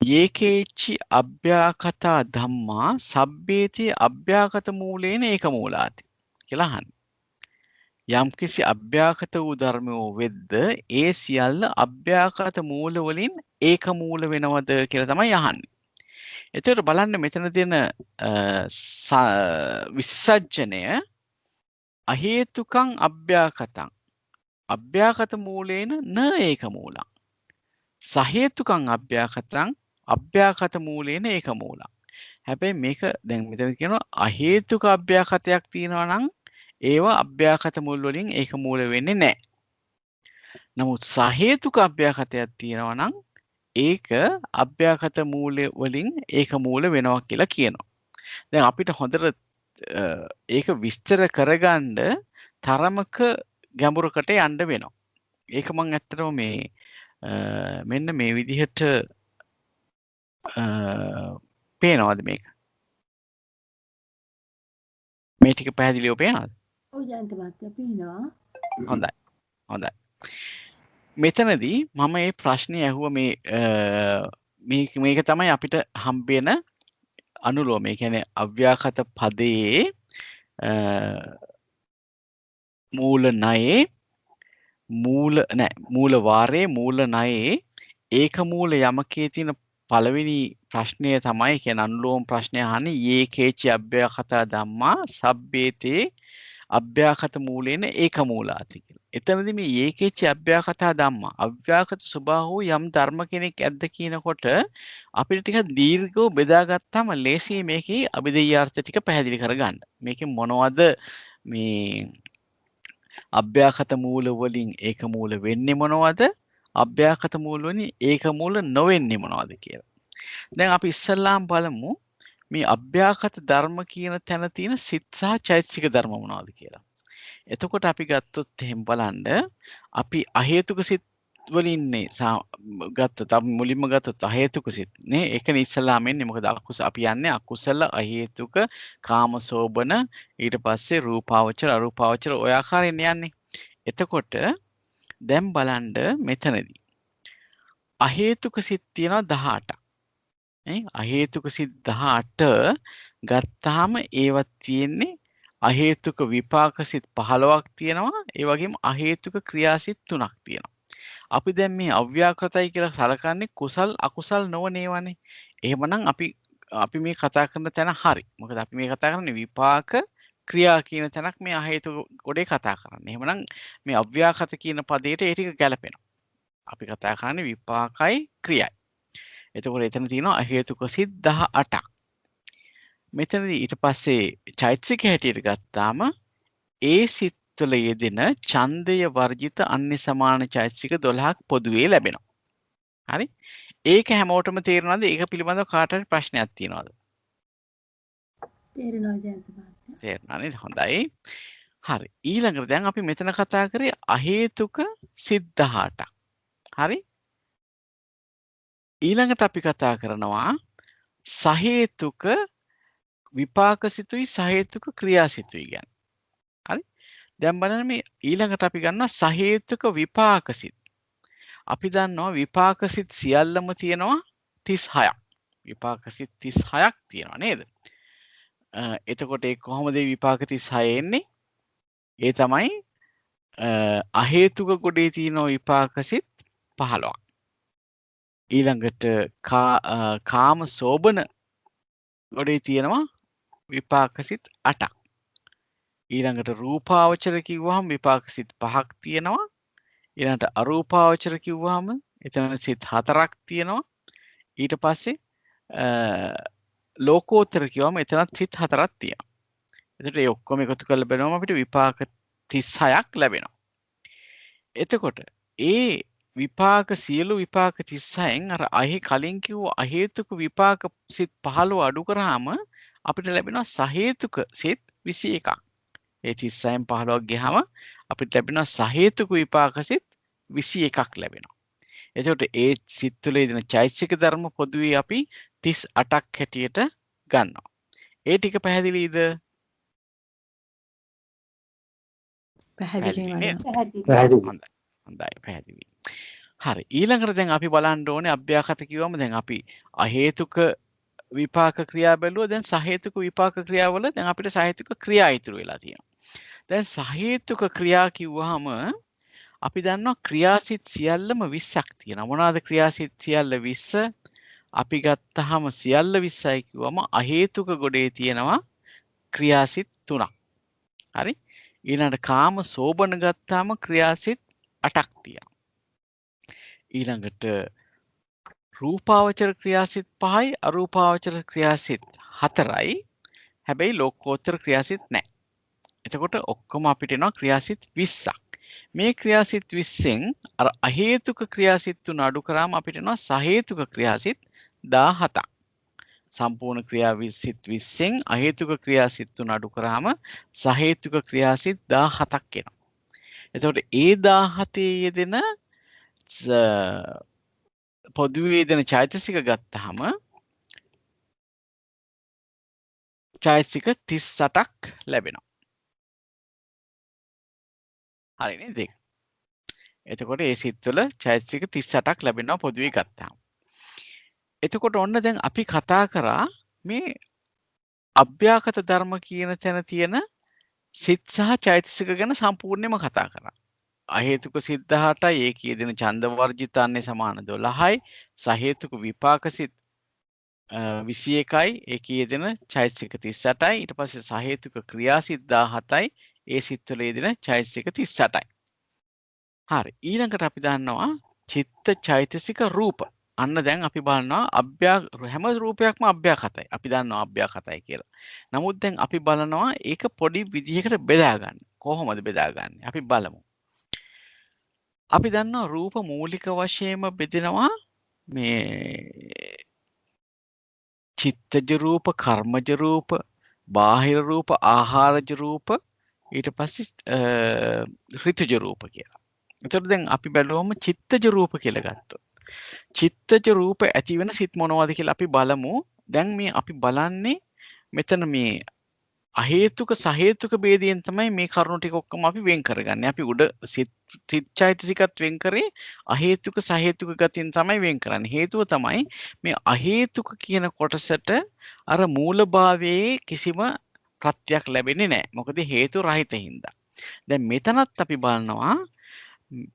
Speaker 1: යේකේචි අභ්‍යාකතා ධම්මා සබ්බේති අභ්‍යාකත මූලේන ඒක මූලාති කියලා අහන්නේ. යම්කිසි අභ්‍යාකත වූ ධර්මයෝ වෙද්ද ඒ සියල්ල අභ්‍යාකත මූල වලින් ඒක මූල වෙනවද කියලා තමයි අහන්නේ. එතකොට බලන්න මෙතන තියෙන විසජ්ජනය අහේතුකං අභ්‍යාකතං අභ්‍යාකත මූලේන න ඒක මූලං සහේතුකං අභ්‍යාකතං අභ්‍යාකත මූලේන ඒක මූලං. හැබැයි මේක දැන් මෙතන කියනවා අහේතුක අභ්‍යාකතයක් තියෙනවා නම් ඒවා අභ්‍යාකත මුල් වලින් ඒක මූල වෙන්නේ නැහැ. නමුත් සහේතුක අභ්‍යාකතයක් තියෙනවා නම් ඒක අභ්‍යාකත මූල වලින් ඒක මූල වෙනවා කියලා කියනවා. දැන් අපිට හොඳට ඒක විස්තර කරගන්න තරමක ගැඹුරකට යන්න වෙනවා. ඒක මම ඇත්තටම මේ මෙන්න මේ විදිහට පේනවද මේක? මේ ටික පැහැදිලිව පේනවද?
Speaker 2: ඔව් ජයන්ත මහත්තයා පේනවා.
Speaker 1: හොඳයි. හොඳයි. මෙතනදී මම මේ ප්‍රශ්නේ ඇහුවා මේක තමයි අපිට හම්බෙන අනුලෝමය. ඒ කියන්නේ අව්‍යාකත පදයේ මූල ණයේ මූල වාරයේ මූල ණයේ ඒක මූල යමකේ තියෙන පළවෙනි ප්‍රශ්නය තමයි කියන අනුලෝම ප්‍රශ්නය අහන්නේ යේකේචි අභ්‍යාකතා ධම්මා සබ්බේතේ අභ්‍යාකත මූලේන ඒක මූලාති කියලා. එතනදී මේ යේකේචි අභ්‍යාකතා ධම්මා අව්‍යාකත ස්වභාවෝ යම් ධර්ම කෙනෙක් ඇද්ද කියනකොට අපිට ටික දීර්ඝව බෙදාගත්තාම ලේසියි මේකේ අභිධේයාර්ථ ටික පැහැදිලි කරගන්න. මේකේ මොනවද මේ අභ්‍යාකත මූල වලින් ඒක මූල වෙන්නේ මොනවද? අභ්‍යාකත මූල වලින් ඒක මූල නොවෙන්නේ මොනවද කියලා. දැන් අපි ඉස්සල්ලාම බලමු මේ අභ්‍යාගත ධර්ම කියන තැන තියෙන සිත් සහ චෛතසික ධර්ම මොනවද කියලා. එතකොට අපි ගත්තොත් එහෙම බලන්න අපි අහේතුක සිත් වලින්නේ ගත්තොත් අපි මුලින්ම ගත්තොත් අහේතුක සිත් නේ ඒකනේ ඉස්සලාම එන්නේ මොකද අපි යන්නේ අකුසල අහේතුක කාමසෝබන ඊට පස්සේ රූපාවචර අරූපාවචර ඔය ආකාරයෙන් යන්නේ. එතකොට දැන් බලන්න මෙතනදී අහේතුක සිත් තියෙනවා 18ක්. නේ අහේතුක සිත් 18 ගත්තාම ඒවත් තියෙන්නේ අහේතුක විපාක සිත් 15ක් තියෙනවා. ඒ වගේම අහේතුක ක්‍රියාසිත 3ක් තියෙනවා. අපි දැන් මේ අව්‍යාකෘතයි කියලා සලකන්නේ කුසල් අකුසල් නොවන ඒවානේ. එහෙමනම් අපි මේ කතා කරන තැන හරි. මොකද අපි මේ කතා කරන්නේ විපාක ක්‍රියා කියන තැනක් මේ අහේතුක ගොඩේ කතා කරන්නේ. එහෙමනම් මේ අව්‍යාකෘත කියන පදයට ඒ ටික ගැලපෙනවා. අපි කතා කරන්නේ විපාකයි ක්‍රියයි. එතකොට එතන තියෙනවා අහේතුක සිත් 18ක්. මෙතනදී ඊට පස්සේ චෛතසික හැටියට ගත්තාම ඒ සිත්වල යෙදෙන ඡන්දය වර්ජිත අන්‍ය සමාන චෛතසික 12ක් පොදුවේ ලැබෙනවා. හරි? ඒක හැමෝටම තේරෙනවද? ඒක පිළිබඳව කාට හරි ප්‍රශ්නයක් තියෙනවද?
Speaker 2: තේරෙනවා ජයන්ත මහත්තයා.
Speaker 1: තේරුණා නේද? හොඳයි. හරි. ඊළඟට දැන් අපි මෙතන කතා කරේ අහේතුක සිත් 18ක්. හරි? ඊළඟට අපි කතා කරනවා සහේතුක විපාක සිතුයි සහේතුක ක්‍රියා සිතුයි ගැන. හරි? දැන් බලන්න මේ ඊළඟට අපි ගන්නවා සහේතුක විපාක සිත්. අපි දන්නවා විපාක සිත් සියල්ලම තියෙනවා 36ක්. විපාක සිත් 36ක් තියෙනවා නේද? එතකොට ඒ කොහොමද විපාක 36 එන්නේ? ඒ තමයි අහේතුක ගොඩේ තියෙන විපාක සිත් 15ක්. ඊළඟට කාම සෝබන ගොඩේ තියෙනවා විපාක සිත් 8ක්. ඊළඟට රූපාවචර කිව්වහම විපාක සිත් 5ක් තියෙනවා. ඊළඟට අරූපාවචර කිව්වහම එතන සිත් 4ක් තියෙනවා. ඊට පස්සේ ලෝකෝත්තර කිව්වම එතනත් සිත් 4ක් තියෙනවා. එතකොට ඒ ඔක්කොම එකතු කරලා බලනම අපිට විපාක 36ක් ලැබෙනවා. එතකොට ඒ විපාක සියලු විපාක 36න් අර කලින් කිව්ව අහේතුක විපාක සිත් 15 අඩු කරාම අපිට ලැබෙනවා සහේතුක සිත් 21ක්. ඒ 36න් 15ක් ගියාම අපිට ලැබෙනවා සහේතුක විපාක සිත් 21ක් ලැබෙනවා. එතකොට ඒ සිත් තුළ යෙදෙන චෛතසික ධර්ම පොදුවේ අපි 38ක් හැටියට ගන්නවා. ඒ ටික පැහැදිලිද?
Speaker 2: පැහැදිලි
Speaker 1: නේද?
Speaker 2: වඩා.
Speaker 1: හොඳයි පැහැදිලි. හරි. ඊළඟට දැන් අපි බලන්න ඕනේ අභ්‍යාකත කිව්වම දැන් අපි අහේතුක විපාක ක්‍රියා බැලුවා. දැන් සහේතුක විපාක ක්‍රියාවල දැන් අපිට සහේතුක ක්‍රියා ඉතුරු වෙලා තියෙනවා. දැන් සහේතුක ක්‍රියා කිව්වහම අපි දන්නවා ක්‍රියාසිත සියල්ලම 20ක් තියෙනවා. මොනවාද ක්‍රියාසිත සියල්ල 20? අපි ගත්තාම සියල්ල 20යි කිව්වම අහේතුක ගොඩේ තියෙනවා ක්‍රියාසිත 3ක්. හරි? ඊළඟට කාම සෝබන ගත්තාම ක්‍රියාසිත 8ක් තියෙනවා. ඊළඟට රූපාවචර ක්‍රියාසිත 5යි අරූපාවචර ක්‍රියාසිත 4යි. හැබැයි ලෝකෝත්තර ක්‍රියාසිත නැහැ. එතකොට ඔක්කොම අපිට එනවා ක්‍රියාසිත 20ක්. මේ ක්‍රියාසිත 20න් අර අහේතුක ක්‍රියාසිත 3 අඩු කරාම අපිට එනවා සහේතුක ක්‍රියාසිත 17ක්. සම්පූර්ණ ක්‍රියාසිත 20න් අහේතුක ක්‍රියාසිත 3 අඩු කරාම සහේතුක ක්‍රියාසිත 17ක් එනවා. එතකොට ඒ 17 යෙදෙන පොදුවේ යෙදෙන චෛතසික ගත්තාම චෛතසික 38ක් ලැබෙනවා. හරි නේද? එතකොට ඒ සිත්වල චෛතසික 38ක් ලැබෙනවා පොදුවේ ගත්තාම. එතකොට ඔන්න දැන් අපි කතා කරා මේ අභ්‍යාකත ධර්ම කියන තැන තියෙන සිත් සහ චෛතසික ගැන සම්පූර්ණයෙන්ම කතා කරා. අහේතුක සිත් 18යි ඒකේ යෙදෙන ඡන්ද වර්ජිතාන්නේ සමාන 12යි සහේතුක විපාක සිත් 21යි ඒකේ යෙදෙන චෛතසික 38යි ඊට පස්සේ සහේතුක ක්‍රියා සිත් 17යි ඒ සිත්වල යෙදෙන චෛතසික 38යි. හරි ඊළඟට අපි දන්නවා චිත්ත චෛතසික රූප. අන්න දැන් අපි බලනවා හැම රූපයක්ම අභ්‍යාකතයි. අපි දන්නවා අභ්‍යාකතයි කියලා. නමුත් දැන් අපි බලනවා ඒක පොඩි විදිහකට බෙදා ගන්න. කොහොමද බෙදාගන්නේ? අපි බලමු. අපි දන්නවා රූප මූලික වශයෙන්ම බෙදෙනවා මේ චිත්තජ රූප, කර්මජ රූප, බාහිර රූප, ආහාරජ රූප, ඊට පස්සේ ඍතුජ රූප කියලා. එතකොට දැන් අපි බැලුවම චිත්තජ රූප කියලා ගත්තොත්. චිත්තජ රූප ඇති වෙන සිත් මොනවද කියලා අපි බලමු. දැන් මේ අපි බලන්නේ මෙතන මේ අහේතුක සහේතුක ભેදයෙන් තමයි මේ කරුණු ටික ඔක්කොම අපි වෙන් කරගන්නේ. අපි උඩ සිත් චෛතසිකත් වෙන් කරේ අහේතුක සහේතුක ගතියෙන් තමයි වෙන් කරන්නේ. හේතුව තමයි මේ අහේතුක කියන කොටසට අර මූලභාවයේ කිසිම ප්‍රත්‍යක් ලැබෙන්නේ නැහැ. මොකද හේතු රහිත හින්දා. දැන් මෙතනත් අපි බලනවා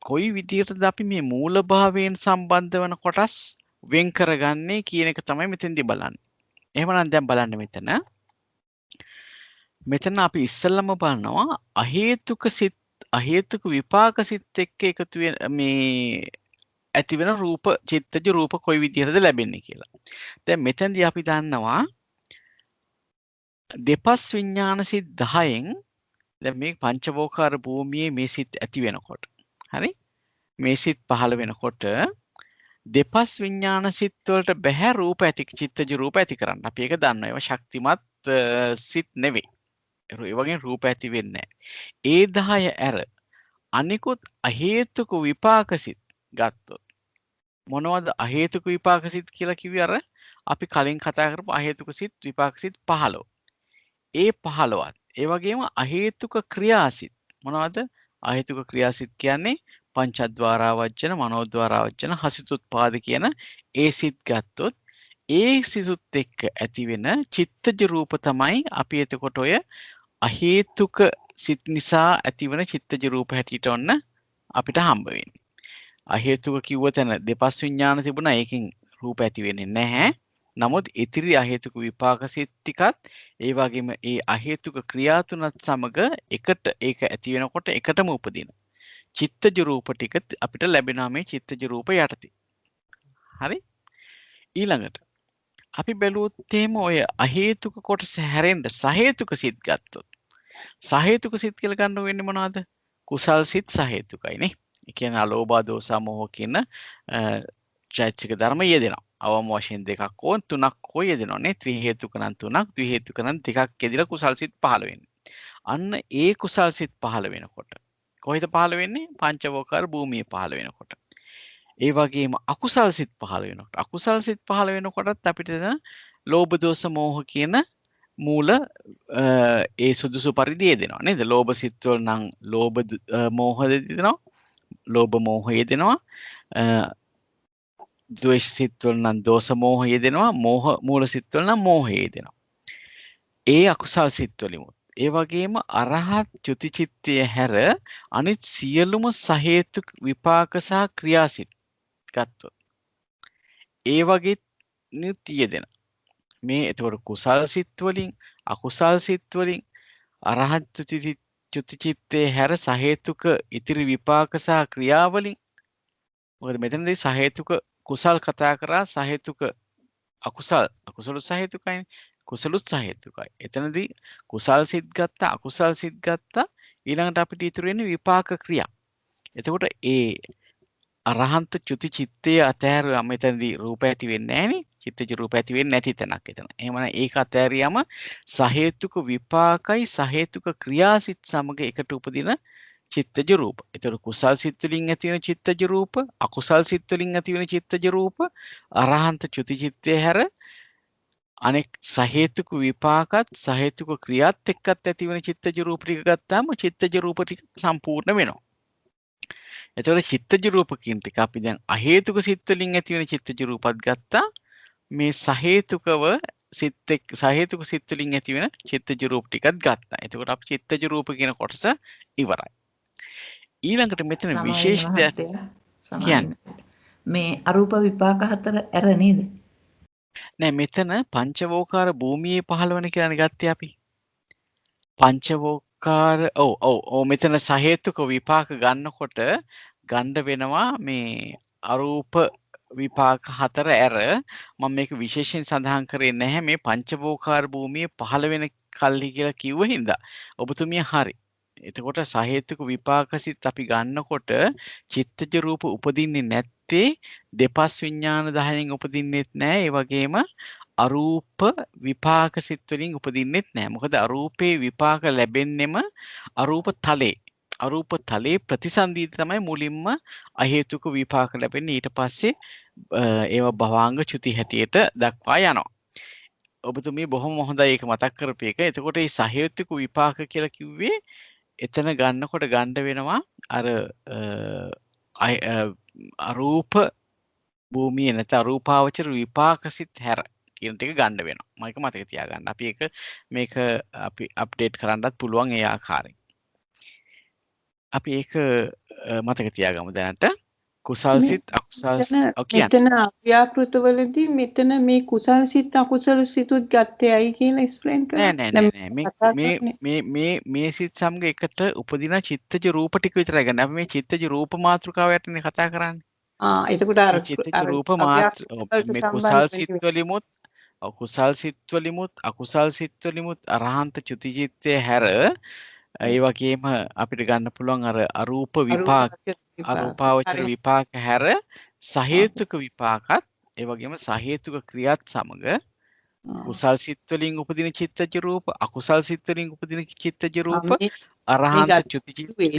Speaker 1: කොයි විදිහටද අපි මේ මූලභාවයෙන් සම්බන්ධ වන කොටස් වෙන් කරගන්නේ කියන එක තමයි මෙතෙන්දී බලන්නේ. එහෙමනම් දැන් බලන්න මෙතන අපි ඉස්සෙල්ලම බලනවා අහේතුක සිත් අහේතුක විපාක සිත් එක්ක එකතු වෙන මේ ඇති වෙන රූප චිත්තජ රූප කොයි විදිහටද ලැබෙන්නේ කියලා. දැන් මෙතෙන්දී අපි දන්නවා දෙපස් විඥාන සිත් 10න් දැන් මේ පංචවෝකාර භූමියේ මේ සිත් ඇති වෙනකොට හරි මේ සිත් පහළ වෙනකොට දෙපස් විඥාන සිත් වලට බැහැ රූප ඇති චිත්තජ රූප ඇති කරන්න. අපි ඒක දන්නවා. ඒවා ශක්තිමත් සිත් නෙවෙයි. ඒ වගේ රූප ඇති වෙන්නේ නැහැ. ඒ 10 ඇර අනිකුත් අහේතුක විපාක සිත් ගත්තොත් මොනවද අහේතුක විපාක සිත් කියලා කිව්වේ අර අපි කලින් කතා කරපු අහේතුක සිත් විපාක සිත් 15. ඒ 15ත් ඒ වගේම අහේතුක ක්‍රියාසිත මොනවද අහේතුක ක්‍රියාසිත කියන්නේ පංචද්වාරාවජ්ජන මනෝද්වාරාවජ්ජන හසිතුත්පාද කියන ඒ සිත් ගත්තොත් ඒ සිසුත් එක්ක ඇති වෙන චිත්තජ රූප තමයි අපි එතකොට ඔය අහේතුක සිත් නිසා ඇතිවන චිත්තජ රූප හැටියට ඔන්න අපිට හම්බ වෙන්නේ. අහේතුක කිව්ව තැන දෙපස් විඥාන තිබුණා ඒකෙන් රූප ඇති වෙන්නේ නැහැ. නමුත් ඉතිරි අහේතුක විපාක සිත් ටිකත් ඒ වගේම ඒ අහේතුක ක්‍රියා තුනත් සමග එකට ඒක ඇති වෙනකොට එකටම උපදින චිත්තජ රූප ටික අපිට ලැබෙනවා මේ චිත්තජ රූප යටතේ. හරි? ඊළඟට අපි බැලුවොත් එහෙම ඔය අහේතුක කොටස හැරෙන්න සහේතුක සිත් ගත්තොත් සහේතුක සිත් කියලා ගන්න වෙන්නේ මොනවද? කුසල් සිත් සහේතුකයි නේ. ඒ කියන්නේ අලෝභ දෝස මොහ කියන චෛතසික ධර්ම යෙදෙනවා. අවම වශයෙන් දෙකක් ඕන් තුනක් හෝ යෙදෙනවා නේ. ත්‍රි හේතුක නම් තුනක්, ද්වි හේතුක නම් දෙකක් යෙදিলা කුසල් සිත් පහළ වෙන්නේ. අන්න ඒ කුසල් සිත් පහළ වෙනකොට කොහෙද පහළ වෙන්නේ? පංචවෝකාර භූමියේ පහළ වෙනකොට. ඒ වගේම අකුසල් සිත් පහළ වෙනකොට. අකුසල් සිත් පහළ වෙනකොටත් අපිට ලෝභ දෝස මෝහ කියන මූල ඒ සුදුසු පරිදි යෙදෙනවා නේද? ලෝභ සිත් වල නම් ලෝභ මෝහ යෙදෙනවා. ලෝභ මෝහ යෙදෙනවා. ද්වේෂ සිත් වල නම් දෝස මෝහ යෙදෙනවා. මෝහ මූල සිත් වල නම් මෝහ යෙදෙනවා. ඒ අකුසල් සිත් වලිමුත් ඒ වගේම අරහත් චුති චිත්තය හැර අනිත් සියලුම සහේතුක විපාක සහ ක්‍රියාසිත ගත්තොත් ඒ වගේ නිතියෙදෙන මේ එතකොට කුසල් සිත් වලින් අකුසල් සිත් වලින් අරහත් චුති චිත්තේ හැර සහේතුක ඉතිරි විපාක සහ ක්‍රියාවලින් මොකද මෙතනදී සහේතුක කුසල් කතා කරා සහේතුක අකුසල සහේතුකයි කුසලුත් සහේතුකයි. එතනදී කුසල් සිත් ගත්තා අකුසල් සිත් ගත්තා ඊළඟට අපිට ඉතුරු වෙන්නේ විපාක ක්‍රියා. එතකොට ඒ අරහන්ත චුති චිත්තයේ අතහැරුවා මෙතනදී රූප ඇති වෙන්නේ නැහනේ. චිත්තජ රූප ඇති වෙන්නේ නැති තැනක් එතන. එහෙමනම් ඒක අතහැරියම සහේතුක විපාකයි සහේතුක ක්‍රියාසිත සමග එකට උපදින චිත්තජ රූප. එතකොට කුසල් සිත් වලින් ඇති වෙන චිත්තජ රූප, අකුසල් සිත් වලින් ඇති වෙන චිත්තජ රූප, අරහන්ත චුති චිත්තයේ හැර අනෙක් සහේතුක විපාකත් සහේතුක ක්‍රියාත් එක්කත් ඇති වෙන චිත්තජ රූප ටික ගත්තාම චිත්තජ රූප ටික සම්පූර්ණ වෙනවා. එතකොට චිත්තජ රූප කියන ටික අපි දැන් අහේතුක සිත් වලින් ඇති වෙන චිත්තජ රූපත් ගත්තා. මේ සහේතුකව සහේතුක සිත් වලින් ඇති වෙන චිත්තජ රූප ටිකත් ගත්තා. එතකොට අපි චිත්තජ රූප කියන කොටස ඉවරයි. ඊළඟට මෙතන විශේෂ දෙයක් කියන්නේ
Speaker 3: මේ අරූප විපාක හතර ඇර නේද?
Speaker 1: නෑ මෙතන පංචවෝකාර භූමියේ පහළවන කියලා ගත්තේ අපි. පංචවෝකාර ඔව් මෙතන සහේතුක විපාක ගන්නකොට ගන්න වෙනවා මේ අරූප විපාක හතර ඇර මම මේක විශේෂයෙන් සඳහන් කරේ නැහැ මේ පංචවෝකාර භූමියේ පහළ වෙන කල්හි කියලා කිව්ව හින්දා. ඔබතුමිය හරි. එතකොට සහේතුක විපාක සිත් අපි ගන්නකොට චිත්තජ රූප උපදින්නේ නැත්තේ දෙපස් විඥාන 10න් උපදින්නෙත් නැහැ. ඒ වගේම අරූප විපාක සිත් වලින් උපදින්නෙත් නැහැ. මොකද අරූපේ විපාක ලැබෙන්නෙම අරූප තලයේ. අරූප තලයේ ප්‍රතිසන්දීත තමයි මුලින්ම අහේතුක විපාක ලැබෙන්නේ. ඊට පස්සේ ඒවා භවාංග චුති හැටියට දක්වා යනවා. ඔබතුමී බොහොම හොඳයි ඒක මතක් කරපු එක. එතකොට මේ සහේතුක විපාක කියලා කිව්වේ එතන ගන්නකොට ගන්න වෙනවා අර අරූප භූමිය නැත්නම් අරූපාවචර විපාක සිත් හැර කියන ටික ගන්න වෙනවා. මම ඒක මතක තියාගන්න. අපි මේක අපි අප්ඩේට් කරන්නත් පුළුවන් ඒ ආකාරයෙන්. අපි ඒක මතක තියාගමු දැනට. කුසල් සිත් අකුසල්
Speaker 2: මෙතන අව්‍යාකෘතවලදී මෙතන මේ කුසල් සිත් අකුසල සිතුත් ගත්තේ ඇයි කියලා එක්ස්ප්ලেইন කරන්න.
Speaker 1: නෑ මේ සිත් සමග එකට උපදින චිත්තජ රූප ටික විතරයි ගන්න. අපි මේ චිත්තජ රූප මාත්‍රකාව යටනේ කතා කරන්නේ.
Speaker 2: එතකොට අර
Speaker 1: චිත්තජ රූප මාත්‍ර මේ කුසල් සිත් වලිමුත් අකුසල් සිත් වලිමුත් අකුසල් සිත් වලිමුත් අරහන්ත චුති චිත්තය හැර ඒ වගේම අපිට ගන්න පුළුවන් අර අරූප විපාක අරූපාවචර විපාක හැර සහේතුක විපාකත් ඒ වගේම සහේතුක ක්‍රියාත් සමග කුසල් සිත් වලින් උපදින චිත්තජ රූප අකුසල් සිත් වලින් උපදින චිත්තජ රූප අරහන්ත චුති චිත්තයත්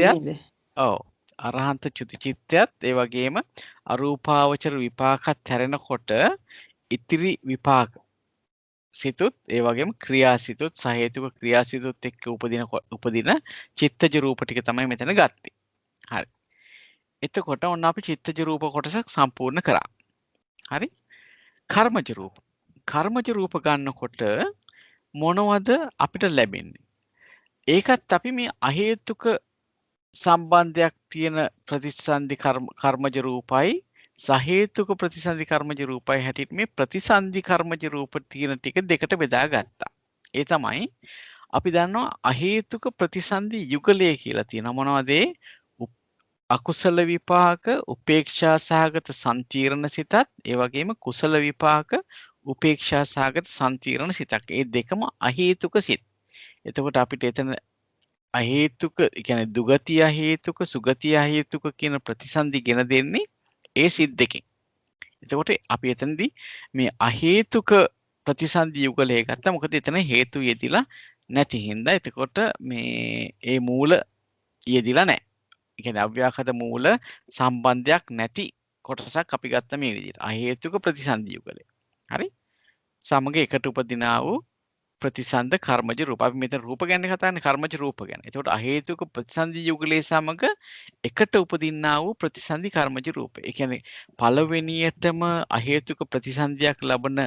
Speaker 1: අරහන්ත චුති චිත්තයත් ඒ වගේම අරූපාවචර විපාකත් හැරෙනකොට ඉතිරි විපාක සිතුත් ඒ වගේම ක්‍රියාසිතුත් සහේතුක ක්‍රියාසිතුත් එක්ක උපදින චිත්තජ රූප ටික තමයි මෙතන ගත්තේ. හරි. එතකොට ඔන්න අපි චිත්තජ රූප කොටසක් සම්පූර්ණ කරා. හරි. කර්මජ රූප. කර්මජ රූප ගන්නකොට මොනවද අපිට ලැබෙන්නේ? ඒකත් අපි මේ අහේතුක සම්බන්ධයක් තියෙන ප්‍රතිසන්දි කර්මජ රූපයි සහේතුක ප්‍රතිසන්දි කර්මජ රූපයි හැටියට මේ ප්‍රතිසන්දි කර්මජ රූප තියෙන ටික දෙකට බෙදා ගත්තා. ඒ තමයි අපි දන්නවා අහේතුක ප්‍රතිසන්දි යුගලය කියලා තියෙනවා. මොනවද ඒ? අකුසල විපාක උපේක්ෂා සහගත සම්තිරණ සිතත් ඒ වගේම කුසල විපාක උපේක්ෂා සහගත සම්තිරණ සිතක්. ඒ දෙකම අහේතුක සිත්. එතකොට අපිට එතන අහේතුක කියන්නේ දුගතිය හේතුක සුගතිය හේතුක කියන ප්‍රතිසන්දි ගෙන දෙන්නේ ඒ සිත් දෙකෙන්. එතකොට අපි එතනදී මේ අහේතුක ප්‍රතිසන්දි යුගලය ගත්තා. මොකද එතන හේතු යෙදිලා නැති හින්දා. එතකොට මේ ඒ මූල යෙදිලා නැහැ. ඒ කියන්නේ අව්‍යාකත මූල සම්බන්ධයක් නැති කොටසක් අපි ගත්ත මේ විදිහට. අහේතුක ප්‍රතිසන්දි යුගලය. හරි? සමග එකට උපදිනා වූ ප්‍රතිසන්ද කර්මජ රූප. අපි මෙතන රූප ගැන කතා කරන්නේ කර්මජ රූප ගැන. එතකොට අහේතුක ප්‍රතිසන්දි යුගලයේ සමග එකට උපදින්නා වූ ප්‍රතිසන්දි කර්මජ රූප. ඒ කියන්නේ පළවෙනියටම අහේතුක ප්‍රතිසන්දියක් ලබන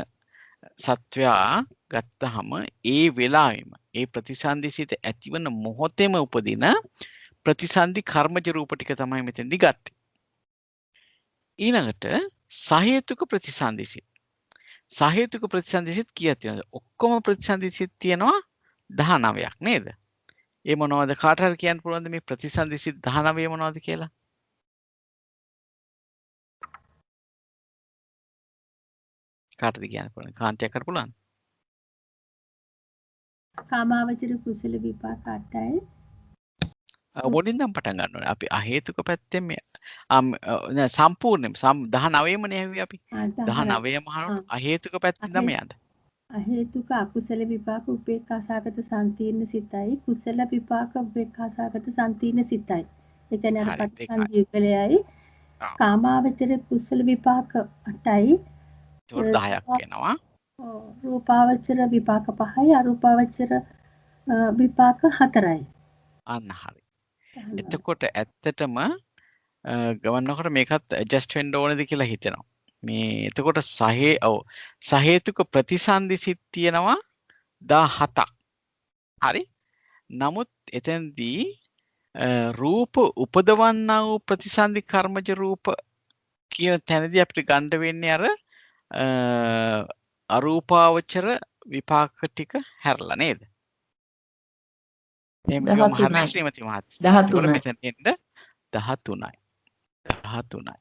Speaker 1: සත්වයා ගත්තහම ඒ වෙලාවෙම ඒ ප්‍රතිසන්දි සිත ඇතිවන මොහොතේම උපදින ප්‍රතිසන්දි කර්මජ රූප ටික තමයි මෙතෙන්දි ගත්තේ. ඊළඟට සහේතුක ප්‍රතිසන්දි සිත. සහේතුක ප්‍රතිසන්දි සිත් කීයක් තියෙනවද? ඔක්කොම ප්‍රතිසන්දි සිත් තියෙනවා 19ක් නේද? ඒ මොනවද? කාට හරි කියන්න පුළුවන්ද මේ ප්‍රතිසන්දි සිත් 19 මොනවද කියලා? කාටද කියන්න පුළුවන්? කාන්තියක් කරන්න පුළුවන්?
Speaker 2: කාමාවචර කුසල විපාක 8යි.
Speaker 1: මොනින්දම් පටන් ගන්න ඕනේ. අපි අහේතුක පැත්තෙන් මේ සම්පූර්ණයෙන්ම 19ම නේ අපි. 19ම අහේතුක පැත්තෙන් තමයි යන්නේ.
Speaker 2: අහේතුක අකුසල විපාක උපේක්ඛාසගත සම්තිර්ණ සිතයි කුසල විපාක උපේක්ඛාසගත සම්තිර්ණ සිතයි. ඒ කියන්නේ අර පටිසන්ධි යුගලයයි කාමාවචර කුසල විපාක 8යි.
Speaker 1: ඒක 10ක් වෙනවා.
Speaker 2: රූපාවචර විපාක 5යි අරූපාවචර විපාක 4යි.
Speaker 1: අන්න හරි. එතකොට ඇත්තටම ගමනකට මේකත් ඇඩ්ජස්ට් වෙන්න ඕනේද කියලා හිතෙනවා. මේ එතකොට සහේතුක ප්‍රතිසන්දි සිත් තියෙනවා 17ක්. හරි? නමුත් එතෙන්දී රූප උපදවන්නා වූ ප්‍රතිසන්දි කර්මජ රූප කියන තැනදී අපිට ගන්න වෙන්නේ අර අරූපාවචර විපාක ටික හැරලා නේද? එහෙම කිව්වම හරියට ශ්‍රීමති මහත්මිය. 13 මෙතන එන්න 13යි. 13යි.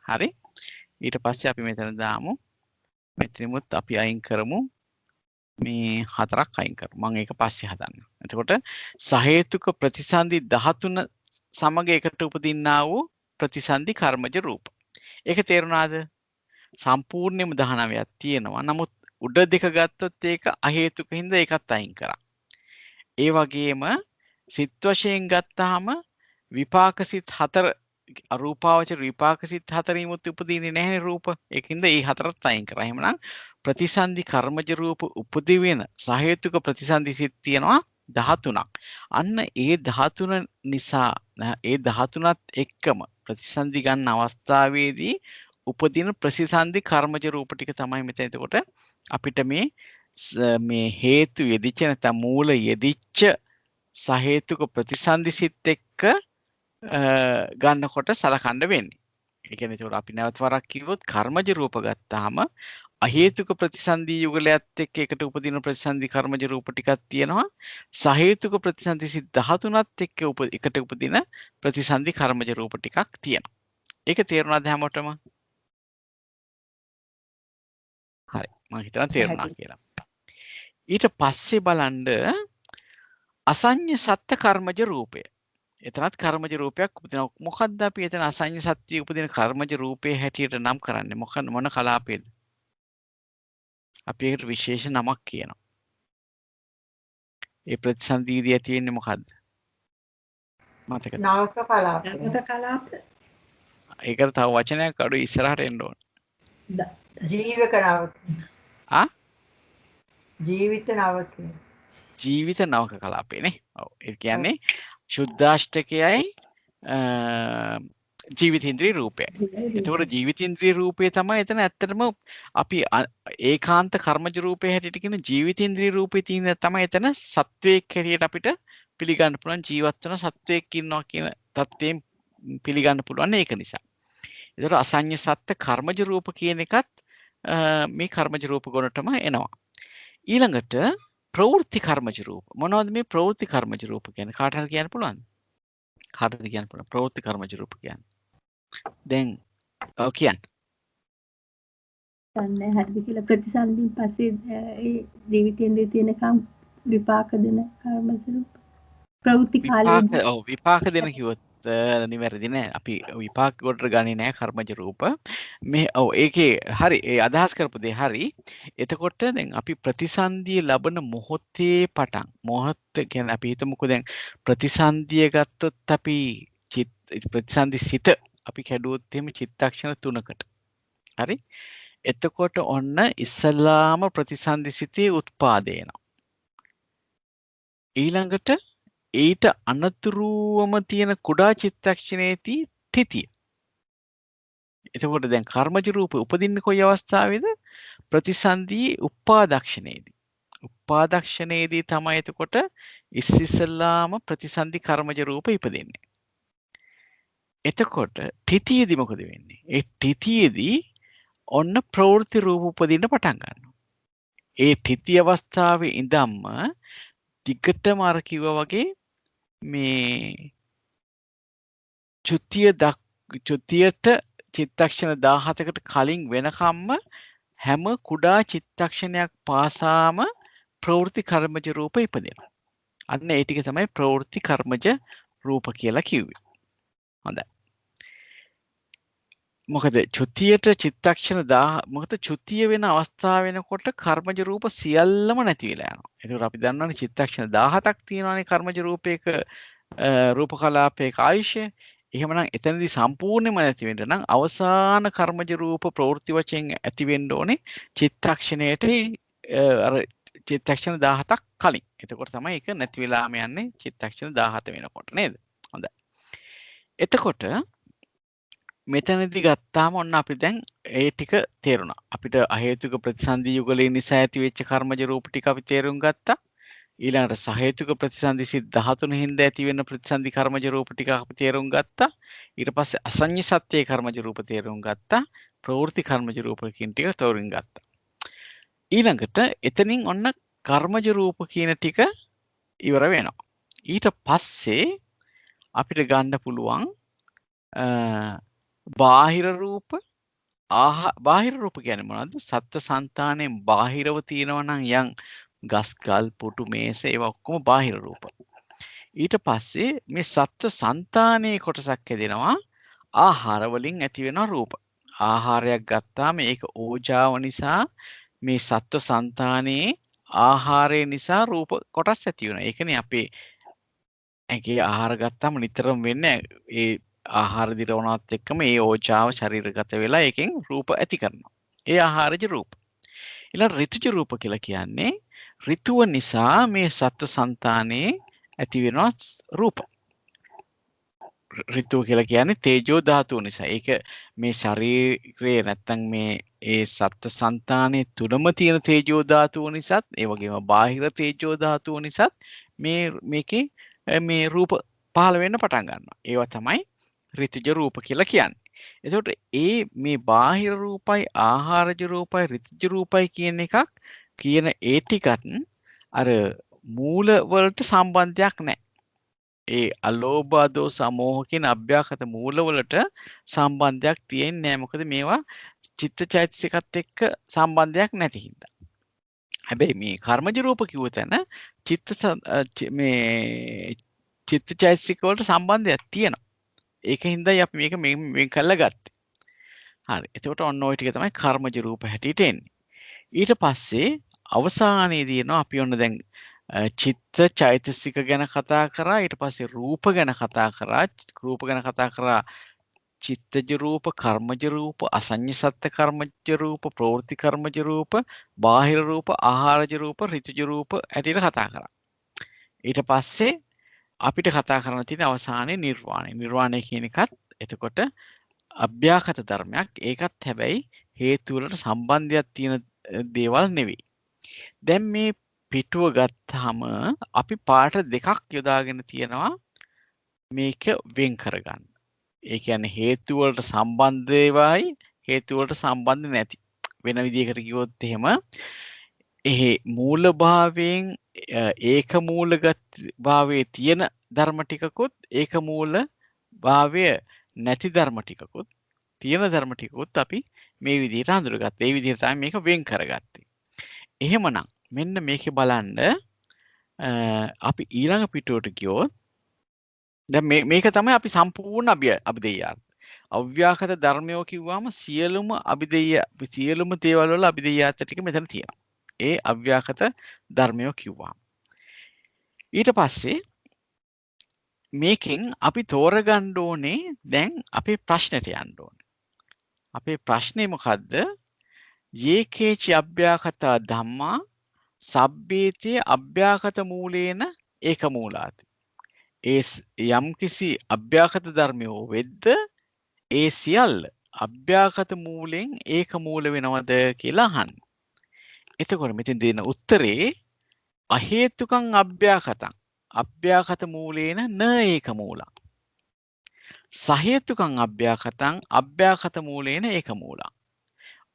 Speaker 1: හරි? ඊට පස්සේ අපි මෙතන දාමු. මෙතනමුත් අපි අයින් කරමු. මේ 4ක් අයින් කරමු. මම ඒක පස්සේ හදන්නම්. එතකොට සහේතුක ප්‍රතිසන්දි 13 සමග එකට උපදින්නා වූ ප්‍රතිසන්දි කර්මජ රූප. ඒක තේරුණාද? සම්පූර්ණයෙන්ම 19ක් තියෙනවා. නමුත් උඩ දෙක ගත්තොත් ඒක අහේතුක හින්දා ඒකත් අයින් කරා. ඒ වගේම සිත් වශයෙන් ගත්තාම විපාක සිත් 4 අරූපාවචර විපාක සිත් 4ෙමුත් උපදින්නේ නැහැ රූප. ඒකින්ද ඒ හතරත් අයින් කරා. එහෙමනම් ප්‍රතිසන්දි කර්මජ රූප උපදී වෙන සහේතුක ප්‍රතිසන්දි සිත් තියෙනවා 13ක්. අන්න ඒ 13 නිසා ඒ 13ත් එක්කම ප්‍රතිසන්දි ගන්න අවස්ථාවේදී උපදින ප්‍රතිසන්දි කර්මජ රූප ටික තමයි මෙතන එතකොට අපිට මේ හේතු යෙදිච්ච නැත්නම් මූල යෙදිච්ච සහේතුක ප්‍රතිසන්දි සිත් එක්ක ගන්නකොට සලකන්න වෙන්නේ. ඒ කියන්නේ ඒතකොට අපි නැවත වරක් කිව්වොත් කර්මජ රූප ගත්තාම අහේතුක ප්‍රතිසන්දි යුගලයත් එක්ක එකට උපදින ප්‍රතිසන්දි කර්මජ රූප ටිකක් තියෙනවා. සහේතුක ප්‍රතිසන්දි සිත් 13ත් එක්ක එකට උපදින ප්‍රතිසන්දි කර්මජ රූප ටිකක් තියෙනවා. ඒක තේරුණාද හැමෝටම? හරි. මම හිතනවා තේරුණා කියලා. ඊට පස්සේ බලන්න අසඤ්ඤ සත්ත්‍ය කර්මජ රූපය. එතනත් කර්මජ රූපයක් උපදිනවා. මොකක්ද අපි එතන අසඤ්ඤ සත්‍ය උපදින කර්මජ රූපේ හැටියට නම් කරන්නේ? මොන කලාපේද? අපි ඒකට විශේෂ නමක් කියනවා. ඒ ප්‍රතිසන්දීදී ඇති වෙන්නේ මොකද්ද? මතකද?
Speaker 4: නාවක කලාපය.
Speaker 2: නාවක කලාප.
Speaker 1: ඒකට තව වචනයක් අඩු ඉස්සරහට එන්න ඕන.
Speaker 4: ජීවක නාවක. ජීවිත නාවක.
Speaker 1: ජීවිත නවක කලාපේනේ. ඔව්. ඒ කියන්නේ සුද්ධාෂ්ටකයයි ජීවිතේන්ද්‍රී රූපයයි. එතකොට ජීවිතේන්ද්‍රී රූපය තමයි එතන ඇත්තටම අපි ඒකාන්ත කර්මජ රූපේ හැටියට කියන ජීවිතේන්ද්‍රී රූපේ තියෙන තමයි එතන සත්වයක් හැටියට අපිට පිළිගන්න පුළුවන් ජීවත් වෙන සත්වයක් ඉන්නවා කියන தත්ත්වයෙන් පිළිගන්න පුළුවන් ඒක නිසා. ඒතර අසඤ්ඤ සත්ත්‍ය කර්මජ රූප කියන එකත් මේ කර්මජ රූප ගොනටම එනවා. ඊළඟට ප්‍රවෘත්ති කර්මජ රූප. මොනවද මේ ප්‍රවෘත්ති කර්මජ රූප කියන්නේ? කාට හරි කියන්න පුළුවන්ද? කාටද කියන්න පුළුවන් ප්‍රවෘත්ති කර්මජ රූප කියන්නේ? දැන් ඔව් කියන්න.
Speaker 2: දන්නේ හරිද කියලා ප්‍රතිසන්දින් පස්සේ ඒ ජීවිතේන්ද්‍රී තියෙනකම් විපාක දෙන කර්මජ රූප. ප්‍රවෘත්ති කාලේ
Speaker 1: ඔව් විපාක දෙන කිව්වොත් නිවැරදි නෑ. අපි විපාක කොට ගන්නේ නෑ කර්මජ රූප. මේ ඔව් ඒකේ හරි ඒ අදහස් කරපු දේ හරි. එතකොට දැන් අපි ප්‍රතිසන්දිය ලබන මොහොතේ පටන් මොහොත කියන්නේ අපි හිතමුකෝ දැන් ප්‍රතිසන්දිය ගත්තොත් අපි ප්‍රතිසන්දි සිත අපි කැඩුවොත් එහෙම චිත්තක්ෂණ 3කට. හරි? එතකොට ඔන්න ඉස්සලාම ප්‍රතිසන්දි සිතේ උත්පාදේ එනවා. ඊළඟට ඊට අනතුරුවම තියෙන කුඩා චිත්තක්ෂණයේදී තිතිය. එතකොට දැන් කර්මජ රූප උපදින්නේ කොයි අවස්ථාවේද? ප්‍රතිසන්දී උපාදක්ෂණයේදී. උපාදක්ෂණයේදී තමයි එතකොට ඉස්සෙල්ලාම ප්‍රතිසන්දි කර්මජ රූප ඉපදෙන්නේ. එතකොට තිතියේදී මොකද වෙන්නේ? ඒ තිතියේදී ඔන්න ප්‍රවෘත්ති රූප උපදින්න පටන් ගන්නවා. ඒ තිතිය අවස්ථාවේ ඉඳන්ම දිගටම අර කිව්වා වගේ මේ චුතියට චිත්තක්ෂණ 17කට කලින් වෙනකම්ම හැම කුඩා චිත්තක්ෂණයක් පාසාම ප්‍රවෘත්ති කර්මජ රූප ඉපදෙනවා. අන්න ඒ ටික තමයි ප්‍රවෘත්ති කර්මජ රූප කියලා කිව්වේ. හොඳයි. මොකද චුතියට චිත්තක්ෂණ 10 මොකද චුතිය වෙන අවස්ථාව වෙනකොට කර්මජ රූප සියල්ලම නැති වෙලා යනවා. ඒකට අපි දන්නවනේ චිත්තක්ෂණ 17ක් තියෙනවානේ කර්මජ රූපයක රූප කලාපයක ආයුෂය. එහෙමනම් එතනදී සම්පූර්ණයෙන්ම නැති වෙන්න නම් අවසාන කර්මජ රූප ප්‍රවෘත්ති වශයෙන් ඇති වෙන්න ඕනේ චිත්තක්ෂණයට අර චිත්තක්ෂණ 17ක් කලින්. එතකොට තමයි ඒක නැති වෙලාම යන්නේ චිත්තක්ෂණ 17 වෙනකොට නේද? හොඳයි. එතකොට මෙතනදී ගත්තාම ඔන්න අපි දැන් ඒ ටික තේරුණා. අපිට අහේතුක ප්‍රතිසන්දි යුගලේ නිසා ඇති වෙච්ච කර්මජ රූප ටික අපි තේරුම් ගත්තා. ඊළඟට සහේතුක ප්‍රතිසන්දි සිත් 13 හින්දා ඇති වෙන ප්‍රතිසන්දි කර්මජ රූප ටික අපි තේරුම් ගත්තා. ඊට පස්සේ අසඤ්ඤ සත්‍යයේ කර්මජ රූප තේරුම් ගත්තා. ප්‍රවෘත්ති කර්මජ රූප කියන ටික තේරුම් ගත්තා. ඊළඟට එතනින් ඔන්න කර්මජ රූප කියන ටික ඉවර වෙනවා. ඊට පස්සේ අපිට ගන්න පුළුවන් බාහිර රූප බාහිර රූප කියන්නේ මොනවද? සත්ව సంతාණයෙන් බාහිරව තියෙනවා නම් යම් ගස් ගල් පුටු මේස ඒවා ඔක්කොම බාහිර රූප. ඊට පස්සේ මේ සත්ව సంతානයේ කොටසක් හැදෙනවා ආහාර වලින් ඇති වෙන රූප. ආහාරයක් ගත්තාම ඒක ඕජාව නිසා මේ සත්ව సంతානයේ ආහාරය නිසා රූප කොටස් ඇති වෙනවා. ඒ කියන්නේ අපේ ඇගේ ආහාර ගත්තාම නිතරම වෙන්නේ ඒ ආහාර දිරවනවත් එක්කම ඒ ඕජාව ශරීරගත වෙලා ඒකෙන් රූප ඇති කරනවා. ඒ ආහාරජ රූප. ඊළඟ ඍතුජ රූප කියලා කියන්නේ ඍතුව නිසා මේ සත්ව సంతානයේ ඇති වෙනවා රූප. ඍතුව කියලා කියන්නේ තේජෝ ධාතුව නිසා. ඒක මේ ශරීරයේ නැත්තම් මේ ඒ සත්ව సంతානයේ තුලම තියෙන තේජෝ ධාතුව නිසාත් ඒ වගේම බාහිර තේජෝ ධාතුව නිසාත් මේකේ මේ රූප පහළ වෙන්න පටන් ගන්නවා. ඒවා තමයි ඍතුජ රූප කියලා කියන්නේ. එතකොට ඒ මේ බාහිර රූපයි ආහාරජ රූපයි ඍතුජ රූපයි කියන එකක් කියන ඒ ටිකත් අර මූල වලට සම්බන්ධයක් නැහැ. ඒ අලෝභ අදෝස අමෝහ කියන අභ්‍යාකත මූලවලට සම්බන්ධයක් තියෙන්නේ නැහැ. මොකද මේවා චිත්තචෛතසිකත් එක්ක සම්බන්ධයක් නැති හින්දා. හැබැයි මේ කර්මජ රූප කිව්ව තැන මේ චිත්තචෛතසික වලට සම්බන්ධයක් තියෙනවා. ඒක හින්දායි අපි මේක මේ කළා ගත්තේ. හරි. එතකොට ඔන්න ওই ටික තමයි කර්මජ රූප හැටියට එන්නේ. ඊට පස්සේ අවසානයේදී එනවා අපි ඔන්න දැන් චිත්ත චෛතසික ගැන කතා කරා. ඊට පස්සේ රූප ගැන කතා කරා. රූප ගැන කතා කරා චිත්තජ රූප, කර්මජ රූප, අසඤ්ඤ සත්ත්‍ය කර්මජ රූප, ප්‍රවෘත්ති කර්මජ රූප, බාහිර රූප, ආහාරජ රූප, ඍතුජ රූප ඇටියට කතා කරා. ඊට පස්සේ අපිට කතා කරන්න තියෙන අවසානයේ නිර්වාණය. නිර්වාණය කියන එකත් එතකොට අභ්‍යාකත ධර්මයක්. ඒකත් හැබැයි හේතු වලට සම්බන්ධයක් තියෙන දේවල් නෙවෙයි. දැන් මේ පිටුව ගත්තාම අපි පාට දෙකක් යොදාගෙන තියෙනවා මේක වෙන් කරගන්න. ඒ කියන්නේ හේතු වලට සම්බන්ධ ඒවායි හේතු වලට සම්බන්ධ නැති. වෙන විදිහකට කිව්වොත් එහෙම මූල භාවයෙන් ඒක මූලගත භාවයේ තියෙන ධර්ම ටිකකුත් ඒක මූල භාවය නැති ධර්ම ටිකකුත් තියෙන ධර්ම ටිකකුත් අපි මේ විදිහට හඳුනගත්තා. ඒ විදිහට තමයි මේක වෙන් කරගත්තේ. එහෙමනම් මෙන්න මේකේ බලන්න අපි ඊළඟ පිටුවට ගියොත් දැන් මේක තමයි අපි සම්පූර්ණ අභිදේයාර්ථ. අව්‍යාකත ධර්මයෝ කිව්වම සියලුම දේවල් වල අභිදේයාර්ථ ටික මෙතන තියෙනවා. ඒ අව්‍යාකත ධර්මයෝ කිව්වා. ඊට පස්සේ මේකෙන් අපි තෝරගන්න ඕනේ දැන් අපේ ප්‍රශ්නෙට යන්න ඕනේ. අපේ ප්‍රශ්නේ මොකද්ද? යේකේච අභ්‍යාකත ධම්මා සබ්බේතේ අභ්‍යාකත මූලේන ඒක මූලාති. ඒ යම්කිසි අභ්‍යාකත ධර්මයෝ වෙද්ද ඒ සියල්ල අභ්‍යාකත මූලෙන් ඒක මූල වෙනවද කියලා අහන්න. එතකොට මෙතෙන් දෙන උත්තරේ අහේතුකං අභ්‍යාකතං අභ්‍යාකත මූලේන න ඒක මූලං. සහේතුකං අභ්‍යාකතං අභ්‍යාකත මූලේන ඒක මූලං.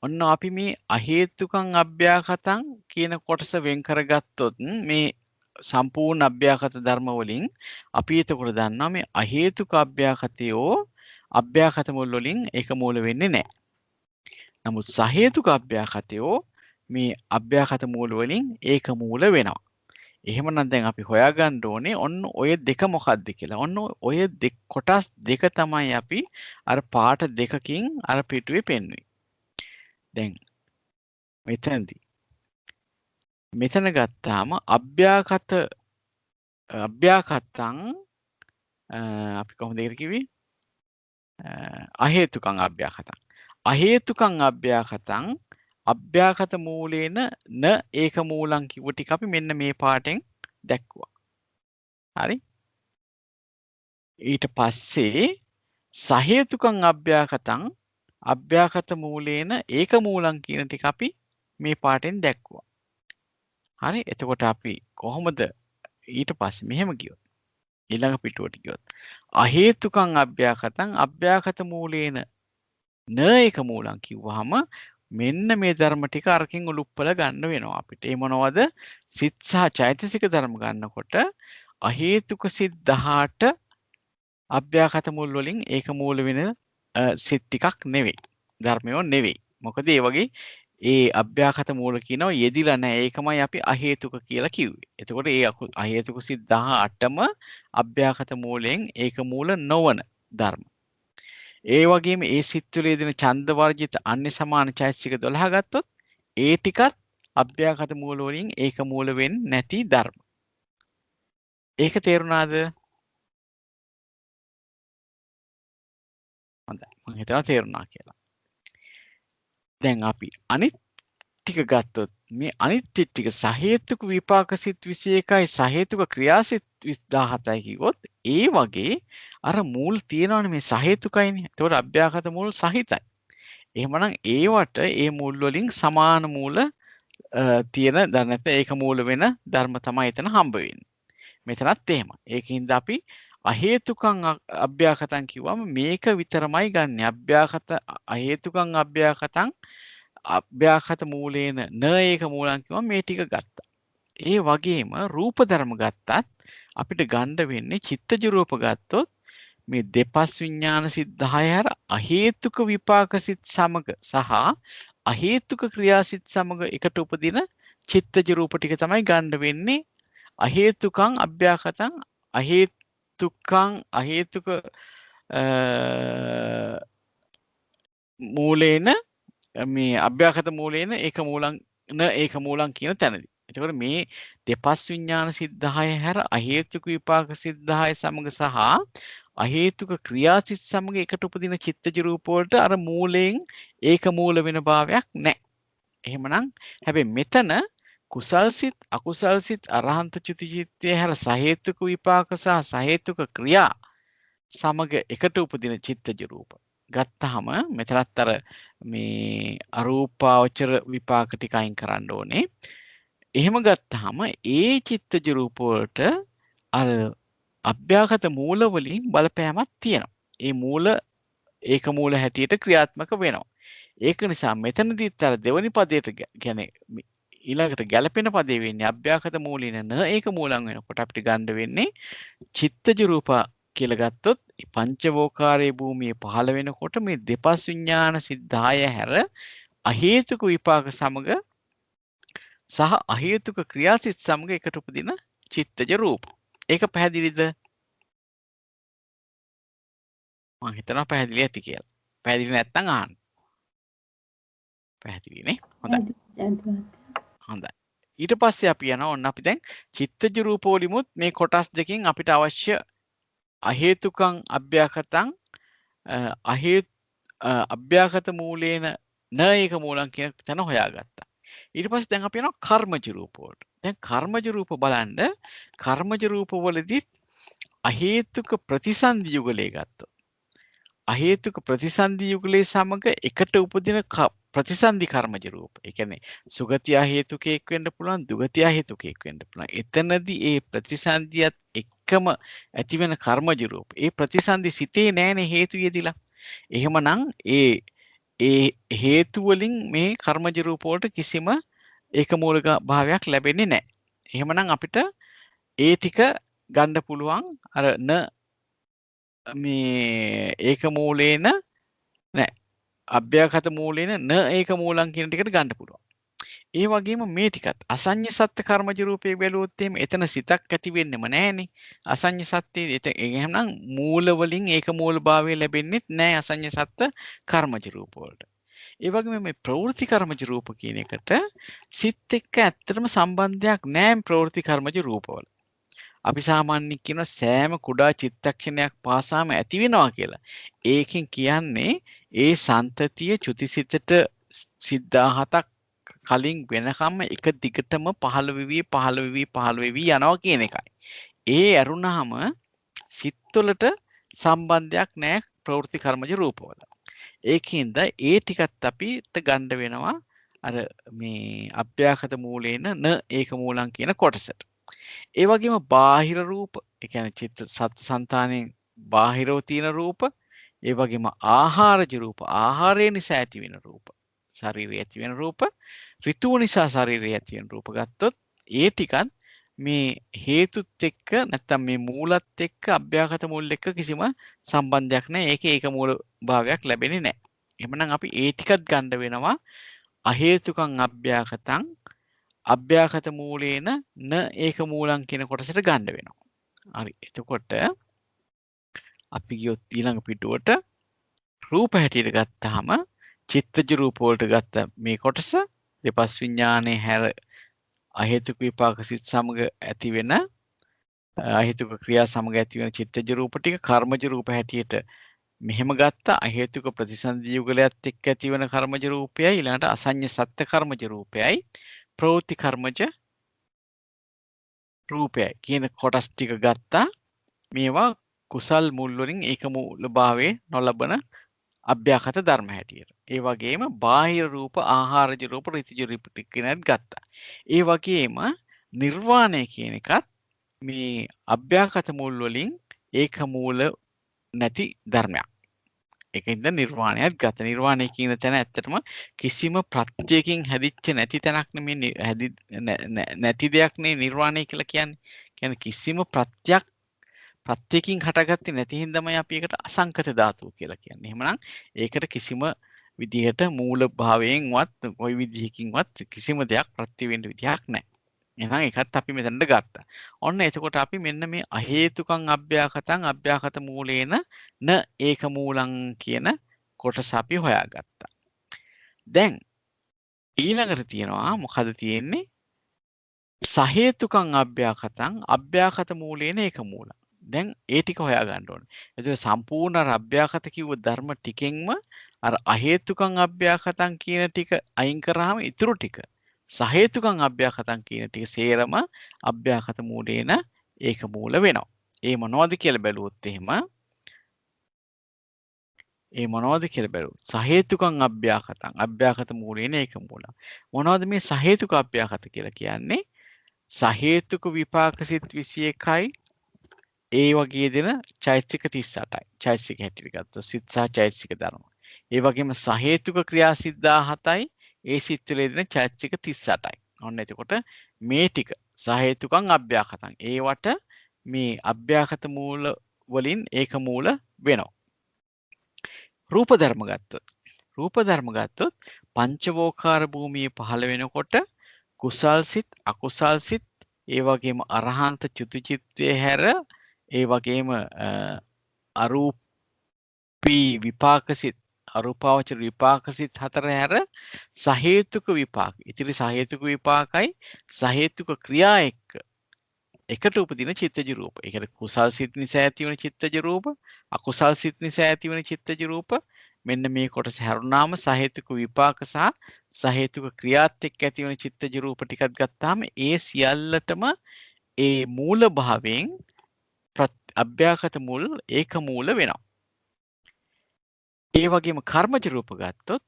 Speaker 1: ඔන්න අපි මේ අහේතුකං අභ්‍යාකතං කියන කොටස වෙන් කරගත්තොත් මේ සම්පූර්ණ අභ්‍යාකත ධර්ම වලින් අපි එතකොට දන්නවා මේ අහේතුක අභ්‍යාකතයෝ අභ්‍යාකත මුල් වලින් ඒක මූල වෙන්නේ නැහැ. නමුත් සහේතුක අභ්‍යාකතයෝ මේ අභ්‍යාකත මූල වලින් ඒක මූල වෙනවා. එහෙමනම් දැන් අපි හොයාගන්න ඕනේ ඔන්න ඔය දෙක මොකක්ද කියලා. ඔන්න ඔය කොටස් දෙක තමයි අපි අර පාට දෙකකින් අර පිටුවේ පෙන්වන්නේ. දැන් මෙතන ගත්තාම අභ්‍යාකතං අපි කොහොමද ඒකට කිව්වේ? අහේතුකං අභ්‍යාකතං. අහේතුකං අභ්‍යාකතං අභ්‍යාකත මූලේන න ඒක මූලං කිව්ව ටික අපි මෙන්න මේ පාඩෙන් දැක්කුවා. හරි? ඊට පස්සේ සහේතුකං අභ්‍යාකතං අභ්‍යාකත මූලේන ඒක මූලං කියන ටික අපි මේ පාඩෙන් දැක්කුවා. හරි? එතකොට අපි කොහොමද ඊට පස්සේ මෙහෙම ගියොත් ඊළඟ පිටුවට ගියොත් අහේතුකං අභ්‍යාකතං අභ්‍යාකත මූලේන න ඒක මූලං කිව්වහම මෙන්න මේ ධර්ම ටික අරකින් උලුප්පල ගන්න වෙනවා අපිට. ඒ මොනවද? සිත් සහ චෛතසික ධර්ම ගන්නකොට අහේතුක සිත් 18 අභ්‍යාකත මුල් වලින් ඒක මූල වෙන සිත් ටිකක් නෙවෙයි. ධර්මයෝ නෙවෙයි. මොකද ඒ වගේ ඒ අභ්‍යාකත මූල කියනවා යෙදිලා නැහැ. ඒකමයි අපි අහේතුක කියලා කිව්වේ. එතකොට ඒ අහේතුක සිත් 18ම අභ්‍යාකත මූලයෙන් ඒක මූල නොවන ධර්ම. ඒ වගේම ඒ සිත් තුළ යෙදෙන ඡන්ද වර්ජිත අන්‍ය සමාන චෛතසික 12 ගත්තොත් ඒ ටිකත් අභ්‍යාගත මූල වලින් ඒක මූල වෙන්නේ නැති ධර්ම. ඒක තේරුණාද? හොඳයි. මම හිතනවා තේරුණා කියලා. දැන් අපි අනිත් ටික ගත්තොත් මේ අනිත් ටික සහේතුක විපාක සිත් 21යි සහේතුක ක්‍රියාසිත 17යි කිව්වොත් ඒ වගේ අර මූල තියෙනවනේ මේ සහේතුකයිනේ. ඒතකොට අභ්‍යාගත මූල සහිතයි. එහෙමනම් ඒවට ඒ මූල වලින් සමාන මූල තියෙන දැන් නැත්නම් ඒක මූල වෙන ධර්ම තමයි එතන හම්බ වෙන්නේ. මෙතනත් එහෙම. ඒකින්ද අපි අහේතුකං අභ්‍යාකතං කිව්වම මේක විතරමයි ගන්න. අභ්‍යාකත අහේතුකං අභ්‍යාකතං අභ්‍යාකත මූලේන න ඒක මූලං කිව්වම මේ ටික ගත්තා. ඒ වගේම රූප ධර්ම ගත්තත් අපිට ගන්න වෙන්නේ චිත්තජ රූප ගත්තොත් මේ දෙපස් විඥාන සිත් 10 හැර අහේතුක විපාක සිත් සමග සහ අහේතුක ක්‍රියාසිත සමග එකට උපදින චිත්තජ රූප ටික තමයි ගන්න වෙන්නේ අහේතුකං අභ්‍යාකතං අහේතුක මූලේන මේ අභ්‍යාකත මූලේන ඒක මූලං න ඒක මූලං කියන තැනදී. එතකොට මේ දෙපස් විඥාන සිත් 10 හැර අහේතුක විපාක සිත් 10 සමග සහ අහේතුක ක්‍රියාසිත සමග එකට උපදින චිත්තජ රූප වලට අර මූලයෙන් ඒක මූල වෙන භාවයක් නැහැ. එහෙමනම් හැබැයි මෙතන කුසල් සිත් අකුසල් සිත් අරහන්ත චුති චිත්තය හැර සහේතුක විපාක සහ සහේතුක ක්‍රියා සමග එකට උපදින චිත්තජ රූප ගත්තාම මෙතනත් අර මේ අරූපාවචර විපාක ටික අයින් කරන්න ඕනේ. එහෙම ගත්තාම ඒ චිත්තජ රූප වලට අර අභ්‍යාගත මූල වලින් බලපෑමක් තියෙනවා. ඒ මූල ඒක මූල හැටියට ක්‍රියාත්මක වෙනවා. ඒක නිසා මෙතනදීත් අර දෙවනි පදයට කියන්නේ ඊළඟට ගැලපෙන පදේ වෙන්නේ අභ්‍යාගත මූලින න ඒක මූලං වෙනකොට අපිට ගන්න වෙන්නේ චිත්තජ රූප කියලා ගත්තොත් පංචවෝකාරයේ භූමියේ පහළ වෙනකොට මේ දෙපස් විඥාන සිත් 10 හැර අහේතුක විපාක සමග සහ අහේතුක ක්‍රියාසිත සමග එකට උපදින චිත්තජ රූප. ඒක පැහැදිලිද? මම හිතනවා පැහැදිලි ඇති කියලා. පැහැදිලි නැත්නම් අහන්න. පැහැදිලි නේ? හොඳයි. හොඳයි. ඊට පස්සේ අපි යනවා ඔන්න අපි දැන් චිත්තජ රූප වලිමුත් මේ කොටස් දෙකෙන් අපිට අවශ්‍ය අහේතුකං අභ්‍යාකතං අභ්‍යාකත මූලේන න ඒක මූලං කියන තැන හොයාගත්තා. ඊට පස්සේ දැන් අපි යනවා කර්මජ රූප වලට. දැන් කර්මජ රූප බලන්න කර්මජ රූප වලදී අහේතුක ප්‍රතිසන්දි යුගලයේ ගත්තොත් අහේතුක ප්‍රතිසන්දි යුගලයේ සමග එකට උපදින ප්‍රතිසන්දි කර්මජ රූප. ඒ කියන්නේ සුගතිය හේතුකයක් වෙන්න පුළුවන්, දුගතිය හේතුකයක් වෙන්න පුළුවන්. එතනදී ඒ ප්‍රතිසන්දියත් එක්කම ඇතිවෙන කර්මජ රූප. ඒ ප්‍රතිසන්දි සිතේ නෑනේ හේතු යෙදිලා. එහෙමනම් ඒ හේතු වලින් මේ කර්මජ රූප වලට කිසිම ඒක මූලික භාවයක් ලැබෙන්නේ නැහැ. එහෙමනම් අපිට ඒ ටික ගන්න පුළුවන් අර න මේ ඒක මූලේන නෑ අභ්‍යාගත මූලේන න ඒක මූලං කියන ටිකට ගන්න පුළුවන්. ඒ වගේම මේ ටිකත් අසඤ්ඤ සත්ත්‍ය කර්මජ රූපේ බැලුවොත් එහෙම එතන සිතක් ඇති වෙන්නෙම නෑනේ. අසඤ්ඤ සත්ත්‍ය එහෙනම් මූල වලින් ඒක මූල භාවය ලැබෙන්නේ නෑ අසඤ්ඤ සත්ත්‍ය කර්මජ රූප වලට. ඒ වගේම මේ ප්‍රවෘත්ති කර්මජ රූප කියන එකට සිත් එක්ක ඇත්තටම සම්බන්ධයක් නෑ ප්‍රවෘත්ති කර්මජ රූපවල. අපි සාමාන්‍යයෙන් කියන සෑම කුඩා චිත්තක්ෂණයක් පාසාම ඇති වෙනවා කියලා. ඒකෙන් කියන්නේ ඒ සන්තතිය චුතිසිතට සිත් 17ක් කලින් වෙනකම්ම එක දිගටම 15 වෙවි යනවා කියන එකයි. ඒ ඇරුණාම සිත්වලට සම්බන්ධයක් නැහැ ප්‍රවෘත්ති කර්මජ රූපවල. ඒකින්ද ඒ ටිකත් අපිට ගන්න වෙනවා අර මේ අභ්‍යාගත මූලේන න ඒක මූලං කියන කොටසට. ඒ වගේම බාහිර රූප, ඒ කියන්නේ චිත්ත සංතානයෙන් බාහිරව තියෙන රූප, ඒ වගේම ආහාරජ රූප, ආහාරය නිසා ඇති වෙන රූප, ශරීරයේ ඇති වෙන රූප, ඍතුව නිසා ශරීරයේ ඇති වෙන රූප ගත්තොත් ඒ ටිකත් මේ හේතුත් එක්ක නැත්තම් මේ මූලත් එක්ක අභ්‍යාගත මූල එක්ක කිසිම සම්බන්ධයක් නැහැ. ඒකේ ඒක මූල භාවයක් ලැබෙන්නේ නැහැ. එහෙමනම් අපි ඒ ටිකත් ගන්න වෙනවා අහේතුකං අභ්‍යාගතං අභ්‍යාගත මූලේන න ඒක මූලං කියන කොටසට ගන්න වෙනවා. හරි. එතකොට අපි ගියොත් ඊළඟ පිටුවට රූප හැටියට ගත්තාම චිත්තජ රූප වලට ගත්ත මේ කොටස දෙපස් විඥානයේ හැර අහේතුක විපාක සිත් සමග ඇති වෙන අහේතුක ක්‍රියා සමග ඇති වෙන චිත්තජ රූප ටික කර්මජ රූප හැටියට මෙහෙම ගත්තා. අහේතුක ප්‍රතිසන්දි යුගලයත් එක්ක ඇති වෙන කර්මජ රූපයයි ඊළඟට අසඤ්ඤ සත්‍ය කර්මජ රූපයයි ප්‍රවෘත්ති කර්මජ රූපයයි කියන කොටස් ටික ගත්තා. මේවා කුසල් මුල් වලින් ඒක මූල භාවයේ නොලබන අභ්‍යාගත ධර්ම හැටියට. ඒ වගේම බාහිර රූප, ආහාරජ රූප, ඍතුජ රූප ටිකනත් ගත්තා. ඒ වගේම නිර්වාණය කියන එකත් මේ අභ්‍යාගත මුල් වලින් ඒක මූල නැති ධර්මයක්. ඒකින්ද නිර්වාණයත් ගත. නිර්වාණය කියන තැන ඇත්තටම කිසිම ප්‍රත්‍යයකින් හැදිච්ච නැති තැනක් නෙමෙයි නැති දෙයක් නේ නිර්වාණය කියලා කියන්නේ. කියන්නේ කිසිම ප්‍රත්‍යයකින් හටගත්තේ නැති හින්දාමයි අපි ඒකට අසංකත ධාතුව කියලා කියන්නේ. එහෙමනම් ඒකට කිසිම විදිහට මූල භාවයෙන්වත් කොයි විදිහකින්වත් කිසිම දෙයක් ප්‍රත්‍ය වෙන්න විදිහක් නැහැ. එහෙනම් ඒකත් අපි මෙතනට ගත්තා. ඔන්න එතකොට අපි මෙන්න මේ අහේතුකං අභ්‍යාකතං අභ්‍යාකත මූලේන න ඒක මූලං කියන කොටස අපි හොයාගත්තා. දැන් ඊළඟට තියෙනවා මොකද තියෙන්නේ? සහේතුකං අභ්‍යාකතං අභ්‍යාකත මූලේන ඒක මූලං. දැන් ඒ ටික හොයාගන්න ඕනේ. එතකොට සම්පූර්ණ අර අභ්‍යාකත කිව්ව ධර්ම ටිකෙන්ම අර අහේතුකං අභ්‍යාකතං කියන ටික අයින් කරාම ඉතුරු ටික සහේතුකං අභ්‍යාකතං කියන ටික සේරම අභ්‍යාකත මූලේන ඒක මූල වෙනවා. ඒ මොනවද කියලා බැලුවොත් එහෙම සහේතුකං අභ්‍යාකතං අභ්‍යාකත මූලේන ඒක මූල. මොනවද මේ සහේතුක අභ්‍යාකත කියලා කියන්නේ? සහේතුක විපාක සිත් 21යි ඒ වගේ දෙන චෛතසික 38යි. චෛතසික හැටියට ගත්තොත් සිත් සහ චෛතසික ධර්ම. ඒ වගේම සහේතුක ක්‍රියා සිත් 17යි ඒ සිත් වල දෙන චෛතසික 38යි. ඔන්න එතකොට මේ ටික සහේතුකං අභ්‍යාකතං. ඒවට මේ අභ්‍යාකත මූල වලින් ඒක මූල වෙනවා. රූප ධර්ම ගත්තොත් පංචවෝකාර භූමියේ පහළ වෙනකොට කුසල් සිත් අකුසල් සිත් ඒ වගේම අරහන්ත චුතිචිත්තය හැර ඒ වගේම අරූපී විපාක සිත් අරූපාවචර විපාක සිත් 4 හැර සහේතුක විපාක. ඉතිරි සහේතුක විපාකයි සහේතුක ක්‍රියා එකට උපදින චිත්තජ රූප. ඒ කියන්නේ කුසල් සිත් නිසා ඇති වෙන චිත්තජ රූප, අකුසල් සිත් නිසා ඇති වෙන චිත්තජ රූප. මෙන්න මේ කොටස හැරුණාම සහේතුක විපාක සහ සහේතුක ක්‍රියාත් එක්ක ඇති වෙන චිත්තජ රූප ටිකක් ගත්තාම ඒ සියල්ලටම ඒ මූල භාවයෙන් අභ්‍යාකත මුල් ඒක මූල වෙනවා. ඒ වගේම කර්මජ රූප ගත්තොත්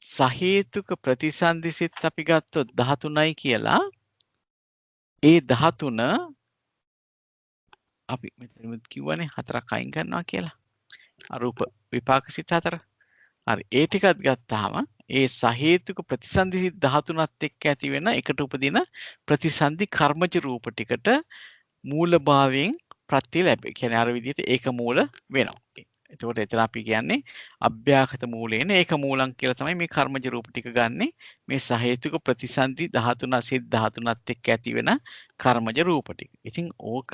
Speaker 1: සහේතුක ප්‍රතිසන්දි සිත් අපි ගත්තොත් 13යි කියලා. ඒ 13 අපි මෙතන කිව්වනේ 4ක් අයින් කරනවා කියලා. අරූප විපාක සිත් 4. හරි. ඒ ටිකත් ගත්තාම ඒ සහේතුක ප්‍රතිසන්දි සිත් 13ත් එක්ක ඇති වෙන එකට උපදින ප්‍රතිසන්දි කර්මජ රූප ටිකට මූල භාවයෙන් ප්‍රත්‍ය ලැබෙයි. කියන්නේ අර විදිහට ඒක මූල වෙනවා. එතකොට එතන අපි කියන්නේ අභ්‍යාකත මූලේන ඒක මූලං කියලා තමයි මේ කර්මජ රූප ටික ගන්නෙ. මේ සහේතුක ප්‍රතිසන්දි 13 සිත් 13ත් එක්ක ඇති වෙන කර්මජ රූප ටික. ඉතින් ඕක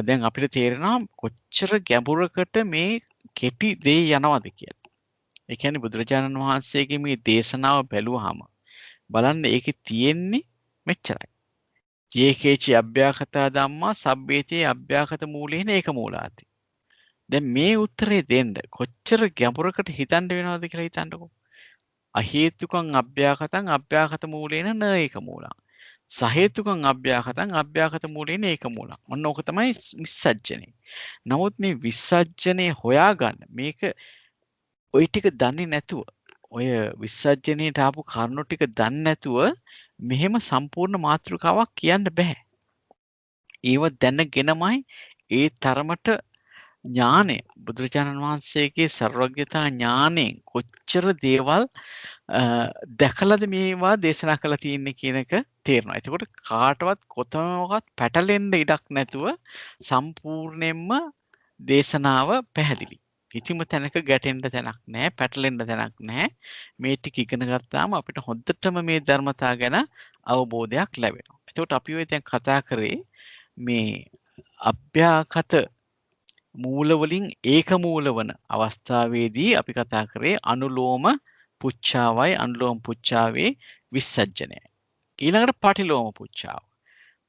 Speaker 1: දැන් අපිට තේරෙනවා කොච්චර ගැඹුරකට මේ කෙටි දේ යනවද කියලා. ඒ කියන්නේ බුදුරජාණන් වහන්සේගේ මේ දේශනාව බැලුවාම බලන්න ඒකේ තියෙන්නේ මෙච්චරයි. යේකේචි අභ්‍යාකතා ධම්මා සබ්බේතේ අභ්‍යාකත මූලේන ඒක මූලාති. දැන් මේ උත්තරේ දෙන්න කොච්චර ගැඹුරකට හිතන්න වෙනවද කියලා හිතන්නකෝ. අහේතුකං අභ්‍යාකතං අභ්‍යාකත මූලේන න ඒක මූලං. සහේතුකං අභ්‍යාකතං අභ්‍යාකත මූලේන ඒක මූලං. ඔන්න ඕක තමයි විස්සජ්ජනේ. නමුත් මේ විස්සජ්ජනේ හොයාගන්න මේක ඔය ටික දන්නේ නැතුව ඔය විස්සජ්ජනේට ආපු කරුණු ටික දන්නේ නැතුව මෙහෙම සම්පූර්ණ මාතෘකාවක් කියන්න බෑ. ඒව දැනගෙනමයි ඒ තරමට ඥානය බුදුරජාණන් වහන්සේගේ සර්වඥතා ඥාණයෙන් කොච්චර දේවල් දැකලාද මේවා දේශනා කළා තියෙන්නේ කියන එක තේරෙනවා. එතකොට කාටවත් කොතනකවත් පැටලෙන්න ඉඩක් නැතුව සම්පූර්ණයෙන්ම දේශනාව පැහැදිලි. කිසිම තැනක ගැටෙන්න තැනක් නැහැ, පැටලෙන්න තැනක් නැහැ. මේ ටික ඉගෙන ගත්තාම අපිට හොඳටම මේ ධර්මතා ගැන අවබෝධයක් ලැබෙනවා. එතකොට අපි ඔය දැන් කතා කරේ මේ අභ්‍යාකත මූල වලින් ඒක මූල වන අවස්ථාවේදී අපි කතා කරේ අනුලෝම පුච්ඡාවයි අනුලෝම පුච්ඡාවේ විස්සජ්ජනය. ඊළඟට පටිලෝම පුච්ඡාව.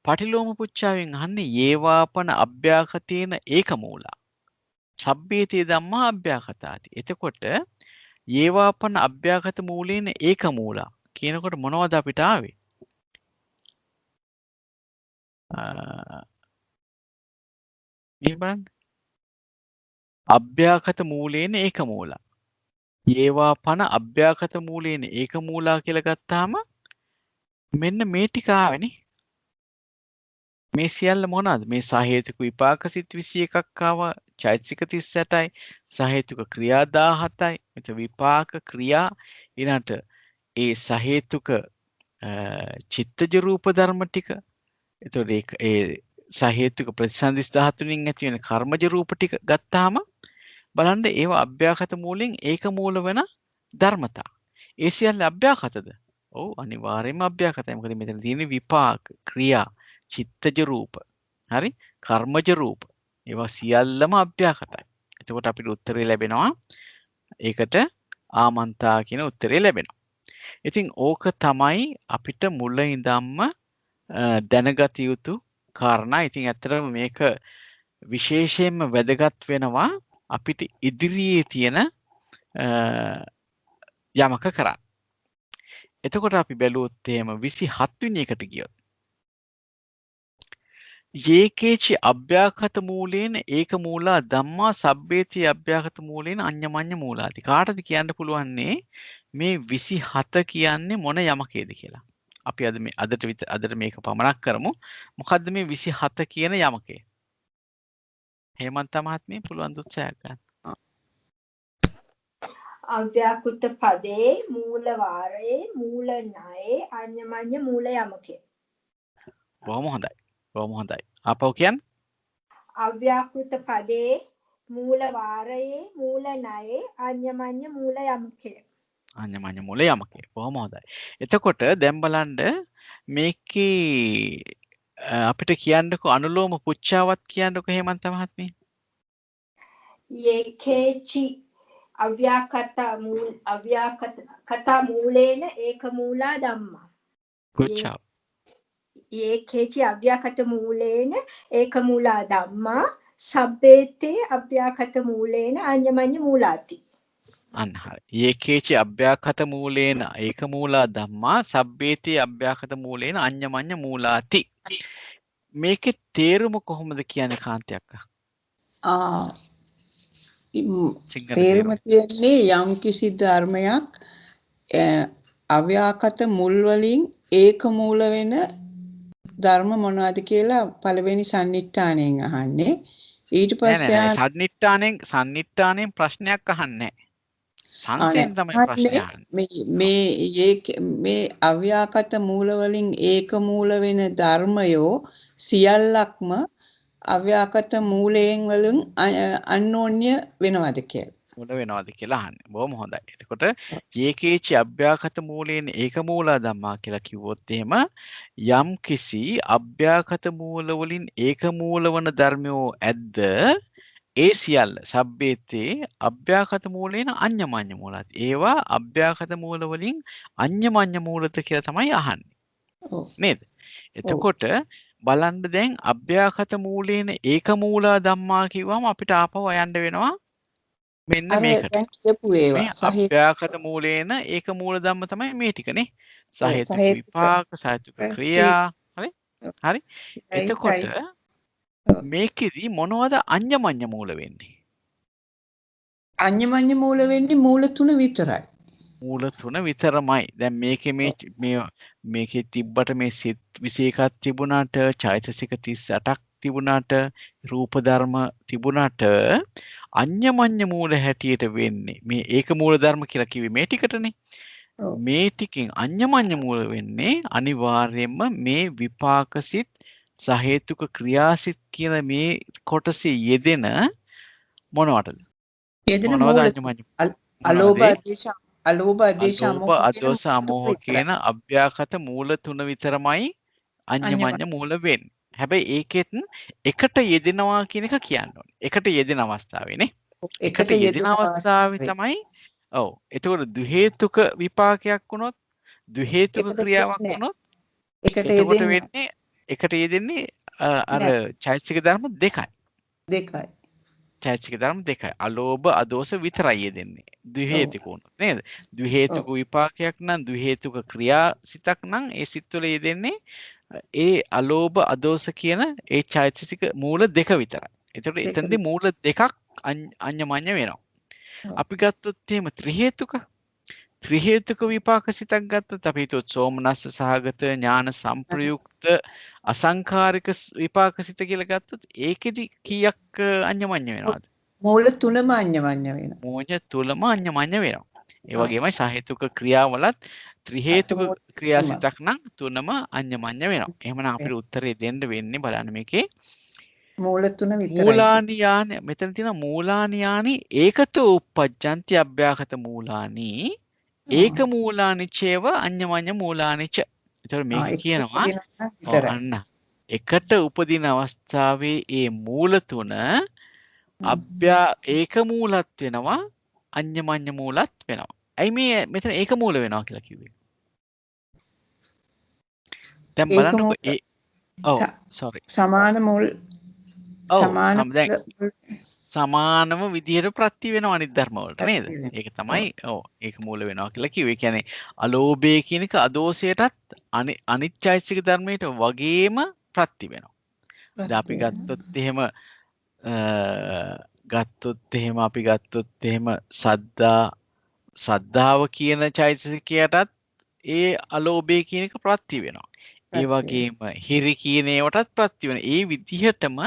Speaker 1: පටිලෝම පුච්ඡාවෙන් අහන්නේ ඒවාපන අභ්‍යාකතේන ඒකමූලා. සබ්බේතේ ධම්මා අභ්‍යාකතාති. එතකොට ඒවාපන අභ්‍යාකත මූලේන ඒකමූලා කියනකොට මොනවද අපිට ආවේ? මේ බලන්න. අභ්‍යාකත මූලේන ඒකමූලා. ඒවාපන අභ්‍යාකත මූලේන ඒකමූලා කියලා ගත්තාම මෙන්න මේ ටික ආවේනේ. මේ සියල්ල මොනවාද? මේ සහේතුක විපාක සිත් 21ක් ආවා, චෛතසික 38යි, සහේතුක ක්‍රියා 17යි. මෙතන විපාක ක්‍රියා ඊළඟට ඒ සහේතුක චිත්තජ රූප ධර්ම ටික. එතකොට ඒ සහේතුක ප්‍රතිසන්දිස් 13න් ඇති වෙන කර්මජ රූප ටික ගත්තාම බලන්න ඒවා අභ්‍යාකත මූලෙන් ඒක මූල වෙන ධර්මතා. ඒ සියල්ල අභ්‍යාකතද? ඔව් අනිවාර්යයෙන්ම අභ්‍යාකතයි. මොකද මෙතන තියෙන්නේ විපාක ක්‍රියා චිත්තජ රූප හරි කර්මජ රූප ඒවා සියල්ලම අභ්‍යාකතයි. එතකොට අපිට උත්තරේ ලැබෙනවා ඒකට ආමන්තා කියන උත්තරේ ලැබෙනවා. ඉතින් ඕක තමයි අපිට මුල ඉඳන්ම දැනගත යුතු කාරණා. ඉතින් ඇත්තටම මේක විශේෂයෙන්ම වැදගත් වෙනවා අපිට ඉදිරියේ තියෙන යමක කරන්න. එතකොට අපි බැලුවොත් එහෙම 27 වෙනි එකට ගියොත් යේකේචි අභ්‍යාකත මූලේන ඒක මූලා ධම්මා සබ්බේති අභ්‍යාකත මූලේන අඤ්ඤමඤ්ඤ මූලාති. කාටද කියන්න පුළුවන්නේ මේ 27 කියන්නේ මොන යමකේද කියලා? අපි අදට මේක පමණක් කරමු. මොකද්ද මේ 27 කියන යමකේ? හේමන්ත මහත්මිය පුළුවන් ද උත්සාහයක් ගන්න.
Speaker 5: අව්‍යාකෘත පදේ මූල වාරයේ මූල ණයේ අඤ්ඤමඤ්ඤ මූල යමකේ.
Speaker 1: බොහොම හොඳයි. බොහොම හොඳයි. ආපහු කියන්න.
Speaker 5: අව්‍යාකෘත පදේ මූල වාරයේ මූල ණයේ අඤ්ඤමඤ්ඤ මූල යමකේ.
Speaker 1: අඤ්ඤමඤ්ඤ මූල යමකේ. බොහොම හොඳයි. එතකොට දැන් බලන්න මේකේ අපිට කියන්නකෝ අනුලෝම පුච්ඡාවත් කියන්නකෝ හේමන්ත මහත්මිය.
Speaker 5: යේකේචි අව්‍යාකත මූලේන ඒක මූලා ධම්මා.
Speaker 1: පුච්ඡාව.
Speaker 5: යේකේචි අව්‍යාකත මූලේන ඒක මූලා ධම්මා සබ්බේතේ අව්‍යාකත මූලේන අඤ්ඤමඤ්ඤ මූලාති.
Speaker 1: අන්න හරි. යේකේචි අභ්‍යාකත මූලේන ඒක මූලා ධම්මා සබ්බේති අභ්‍යාකත මූලේන අඤ්ඤමඤ්ඤ මූලාති. මේකේ තේරුම කොහොමද කියන්නේ කාන්තයක්?
Speaker 6: තේරුම තියෙන්නේ යම් කිසි ධර්මයක් අව්‍යාකත මුල් වලින් ඒක මූල වෙන ධර්ම මොනවද කියලා පළවෙනි සම්නිට්ඨාණයෙන් අහන්නේ. ඊට පස්සේ
Speaker 1: සම්නිට්ඨාණයෙන් ප්‍රශ්නයක් අහන්නේ නැහැ. සංසයෙන් තමයි ප්‍රශ්නේ අහන්නේ.
Speaker 6: මේ අව්‍යාකත මූල වලින් ඒක මූල වෙන ධර්මයෝ සියල්ලක්ම අව්‍යාකත මූලයෙන් වලින් අන්‍යෝන්‍ය වෙනවද කියලා.
Speaker 1: මොන වෙනවද කියලා අහන්නේ. බොහොම හොඳයි. එතකොට යේකේචි අභ්‍යාකත මූලයෙන් ඒක මූලා ධම්මා කියලා කිව්වොත් එහෙම යම් කිසි අභ්‍යාකත මූල වලින් ඒක මූල වන ධර්මයෝ ඇද්ද ඒ සියල්ල සබ්බේතේ අභ්‍යාකත මූලේන අඤ්ඤමඤ්ඤ මූලාති. ඒවා අභ්‍යාකත මූල වලින් අඤ්ඤමඤ්ඤ මූලත කියලා තමයි අහන්නේ. නේද? එතකොට බලන්න දැන් අභ්‍යාකත මූලේන ඒක මූලා ධම්මා කිව්වම අපිට ආපහු යන්න වෙනවා මෙන්න මේකට.
Speaker 6: දැන් කියපු ඒවා
Speaker 1: අභ්‍යාකත මූලේන ඒක මූල ධම්ම තමයි මේ ටිකනේ. සහේතුක විපාක, සහේතුක ක්‍රියා. හරි? එතකොට මේකෙදි මොනවද අඤ්ඤමඤ්ඤ මූල වෙන්නේ?
Speaker 6: අඤ්ඤමඤ්ඤ මූල වෙන්නේ මූල 3 විතරයි.
Speaker 1: මූල 3 විතරමයි. දැන් මේකේ තිබ්බට මේ සිත් 21ක් තිබුණාට, චෛතසික 38ක් තිබුණාට, රූප ධර්ම තිබුණාට අඤ්ඤමඤ්ඤ මූල හැටියට වෙන්නේ මේ ඒක මූල ධර්ම කියලා කිව්වේ මේ ටිකටනේ. මේ ටිකෙන් අඤ්ඤමඤ්ඤ මූල වෙන්නේ අනිවාර්යයෙන්ම මේ විපාකසිත සහේතුක ක්‍රියාසිත කියන මේ කොටසේ යෙදෙන මොනවටද?
Speaker 6: යෙදෙන මූල අලෝභ ආදේශ
Speaker 1: අදෝස අමෝහ කියන අභ්‍යාකත මූල 3 විතරමයි අඤ්ඤමඤ්ඤ මූල වෙන්නේ. හැබැයි ඒකෙත් එකට යෙදෙනවා කියන එක කියන්න ඕනේ. එකට යෙදෙන අවස්ථාවේනේ. එකට යෙදෙන අවස්ථාවේ තමයි ඔව්. එතකොට දු හේතුක විපාකයක් වුණොත් ද්වි හේතුක
Speaker 6: එකට
Speaker 1: ක්‍රියාවක්
Speaker 6: නෑ.
Speaker 1: වුණොත්
Speaker 6: එකට
Speaker 1: එතකොට
Speaker 6: යෙදෙන්නේ
Speaker 1: වෙන්නේ එකට යෙදෙන්නේ අර
Speaker 6: නෑ.
Speaker 1: චෛතසික ධර්ම දෙකයි.
Speaker 6: දෙකයි.
Speaker 1: චෛතසික ධර්ම දෙකයි. අලෝභ අදෝස විතරයි යෙදෙන්නේ. ද්වි
Speaker 6: ඔව්.
Speaker 1: හේතුක වුණොත් නේද? ද්වි
Speaker 6: ඔව්.
Speaker 1: හේතුක විපාකයක් නම් ද්වි හේතුක ක්‍රියාසිතක් නම් ඒ සිත්වල යෙදෙන්නේ ඒ අලෝභ අදෝස කියන ඒ චෛතසික මූල දෙක විතරයි. එතකොට
Speaker 6: දෙක
Speaker 1: එතනදී මූල දෙකක් අඤ්ඤමඤ්ඤ වෙනවා.
Speaker 6: ඔව්.
Speaker 1: අපි ගත්තොත් එහෙම ත්‍රි හේතුක විපාක සිතක් ගත්තොත් අපි හිතුවොත් සෝමනස්ස සහගත ඥාන සංප්‍රයුක්ත අසංඛාරික විපාක සිත කියලා ගත්තොත් ඒකෙදි කීයක් අඤ්ඤමඤ්ඤ වෙනවද?
Speaker 6: මූල තුනම අඤ්ඤමඤ්ඤ වෙනවා.
Speaker 1: මූල තුලම අඤ්ඤමඤ්ඤ වෙනවා. ඒ වගේමයි සහේතුක ක්‍රියාවලත් ත්‍රි හේතුක
Speaker 6: මූල තුනම
Speaker 1: ක්‍රියාසිතක් නම් තුනම අඤ්ඤමඤ්ඤ වෙනවා. එහෙමනම් අපිට උත්තරේ දෙන්න වෙන්නේ බලන්න මේකේ
Speaker 6: මූල තුන විතරයි.
Speaker 1: මූලානි යාන මෙතන තියෙන මූලානි යානි ඒකතෝ uppajjanti අභ්‍යාගත මූලානි ඒක මූලානි චේව අඤ්ඤමඤ්ඤ මූලානි ච. ඒතර මේක කියනවා අන්න එකට උපදින අවස්ථාවේ ඒ මූල තුන ඒක මූලත් වෙනවා අඤ්ඤමඤ්ඤ මූලත් වෙනවා. ඇයි මේ මෙතන ඒක මූල වෙනවා කියලා කිව්වේ? දැන් බලන්නකො ඒ ඔව් sorry
Speaker 6: සමාන මූල
Speaker 1: සමානම විදිහට ප්‍රත්‍ය වෙනවා අනිත් ධර්ම වලට නේද? ඒක තමයි ඔව් ඒක මූල වෙනවා කියලා කිව්වේ. ඒ කියන්නේ අලෝභය කියන එක අදෝෂයටත් අනිත් චෛතසික ධර්මයට වගේම ප්‍රත්‍ය වෙනවා. දැන් අපි ගත්තොත් එහෙම සද්ධාව කියන චෛතසිකයටත් ඒ අලෝභය කියන එක ප්‍රත්‍ය වෙනවා. ඒ වගේම හිරි කියන ඒවටත් ප්‍රත්‍ය වෙනවා. ඒ විදිහටම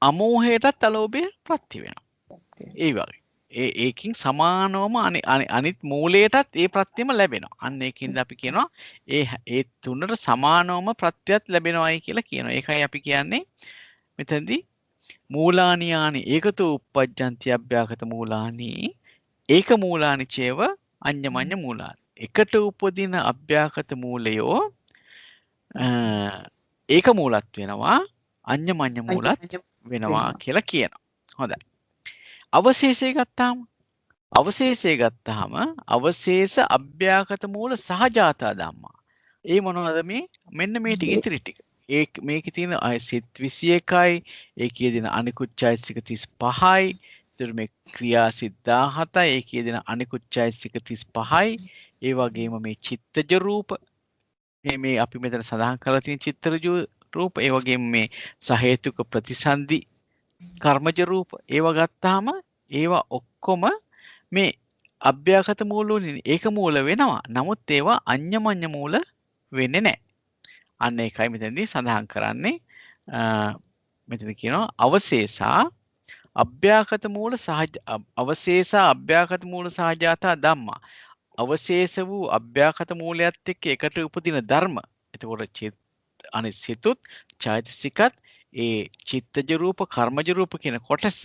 Speaker 1: අමෝහයටත් අලෝභය ප්‍රත්‍ය වෙනවා. ඒ වගේ. ඒකින් සමානවම අනිත් මූලයටත් ඒ ප්‍රත්‍යම ලැබෙනවා. අන්න ඒකින්ද අපි කියනවා ඒ තුනට සමානවම ප්‍රත්‍යත් ලැබෙනවායි කියලා කියනවා. ඒකයි අපි කියන්නේ මෙතනදී මූලානි යානි ඒකතෝ uppajjanti අභ්‍යාගත මූලානි ඒක මූලානි චේව අඤ්ඤමඤ්ඤ මූලානි. එකට උපදින අභ්‍යාගත මූලයෝ ඒක මූලත් වෙනවා අඤ්ඤමඤ්ඤ මූලත් වෙනවා කියලා කියනවා. හොඳයි. අවශේෂය ගත්තාම අවශේෂ අභ්‍යාගත මූල සහජාතා ධම්මා. ඒ මොනවද මේ? මෙන්න මේ ටික ඉතිරි ටික. මේකේ තියෙන සිත් 21යි, ඒකේ දෙන අනිකුත් චෛතසික 35යි, ඊට මේ ක්‍රියාසිත 17යි, ඒකේ දෙන අනිකුත් චෛතසික 35යි, ඒ වගේම මේ චිත්තජ රූප මේ අපි මෙතන සඳහන් කරලා තියෙන චිත්තජ රූප, ඒ වගේම මේ සහේතුක ප්‍රතිසන්දි කර්මජ රූප ඒවා ගත්තාම ඒවා ඔක්කොම මේ අභ්‍යාගත මූල වලින් ඒක මූල වෙනවා. නමුත් ඒවා අඤ්ඤමඤ්ඤ මූල වෙන්නේ නැහැ. අන්න ඒකයි මෙතනදී සඳහන් කරන්නේ. මෙතන කියනවා අවශේෂා අභ්‍යාගත මූල සහජාතා ධම්මා. අවශේෂ වූ අභ්‍යාගත මූලයත් එක්ක එකට උපදින ධර්ම. එතකොට අනිත් සිතුත් චෛතසිකත් ඒ චිත්තජ රූප කර්මජ රූප කියන කොටස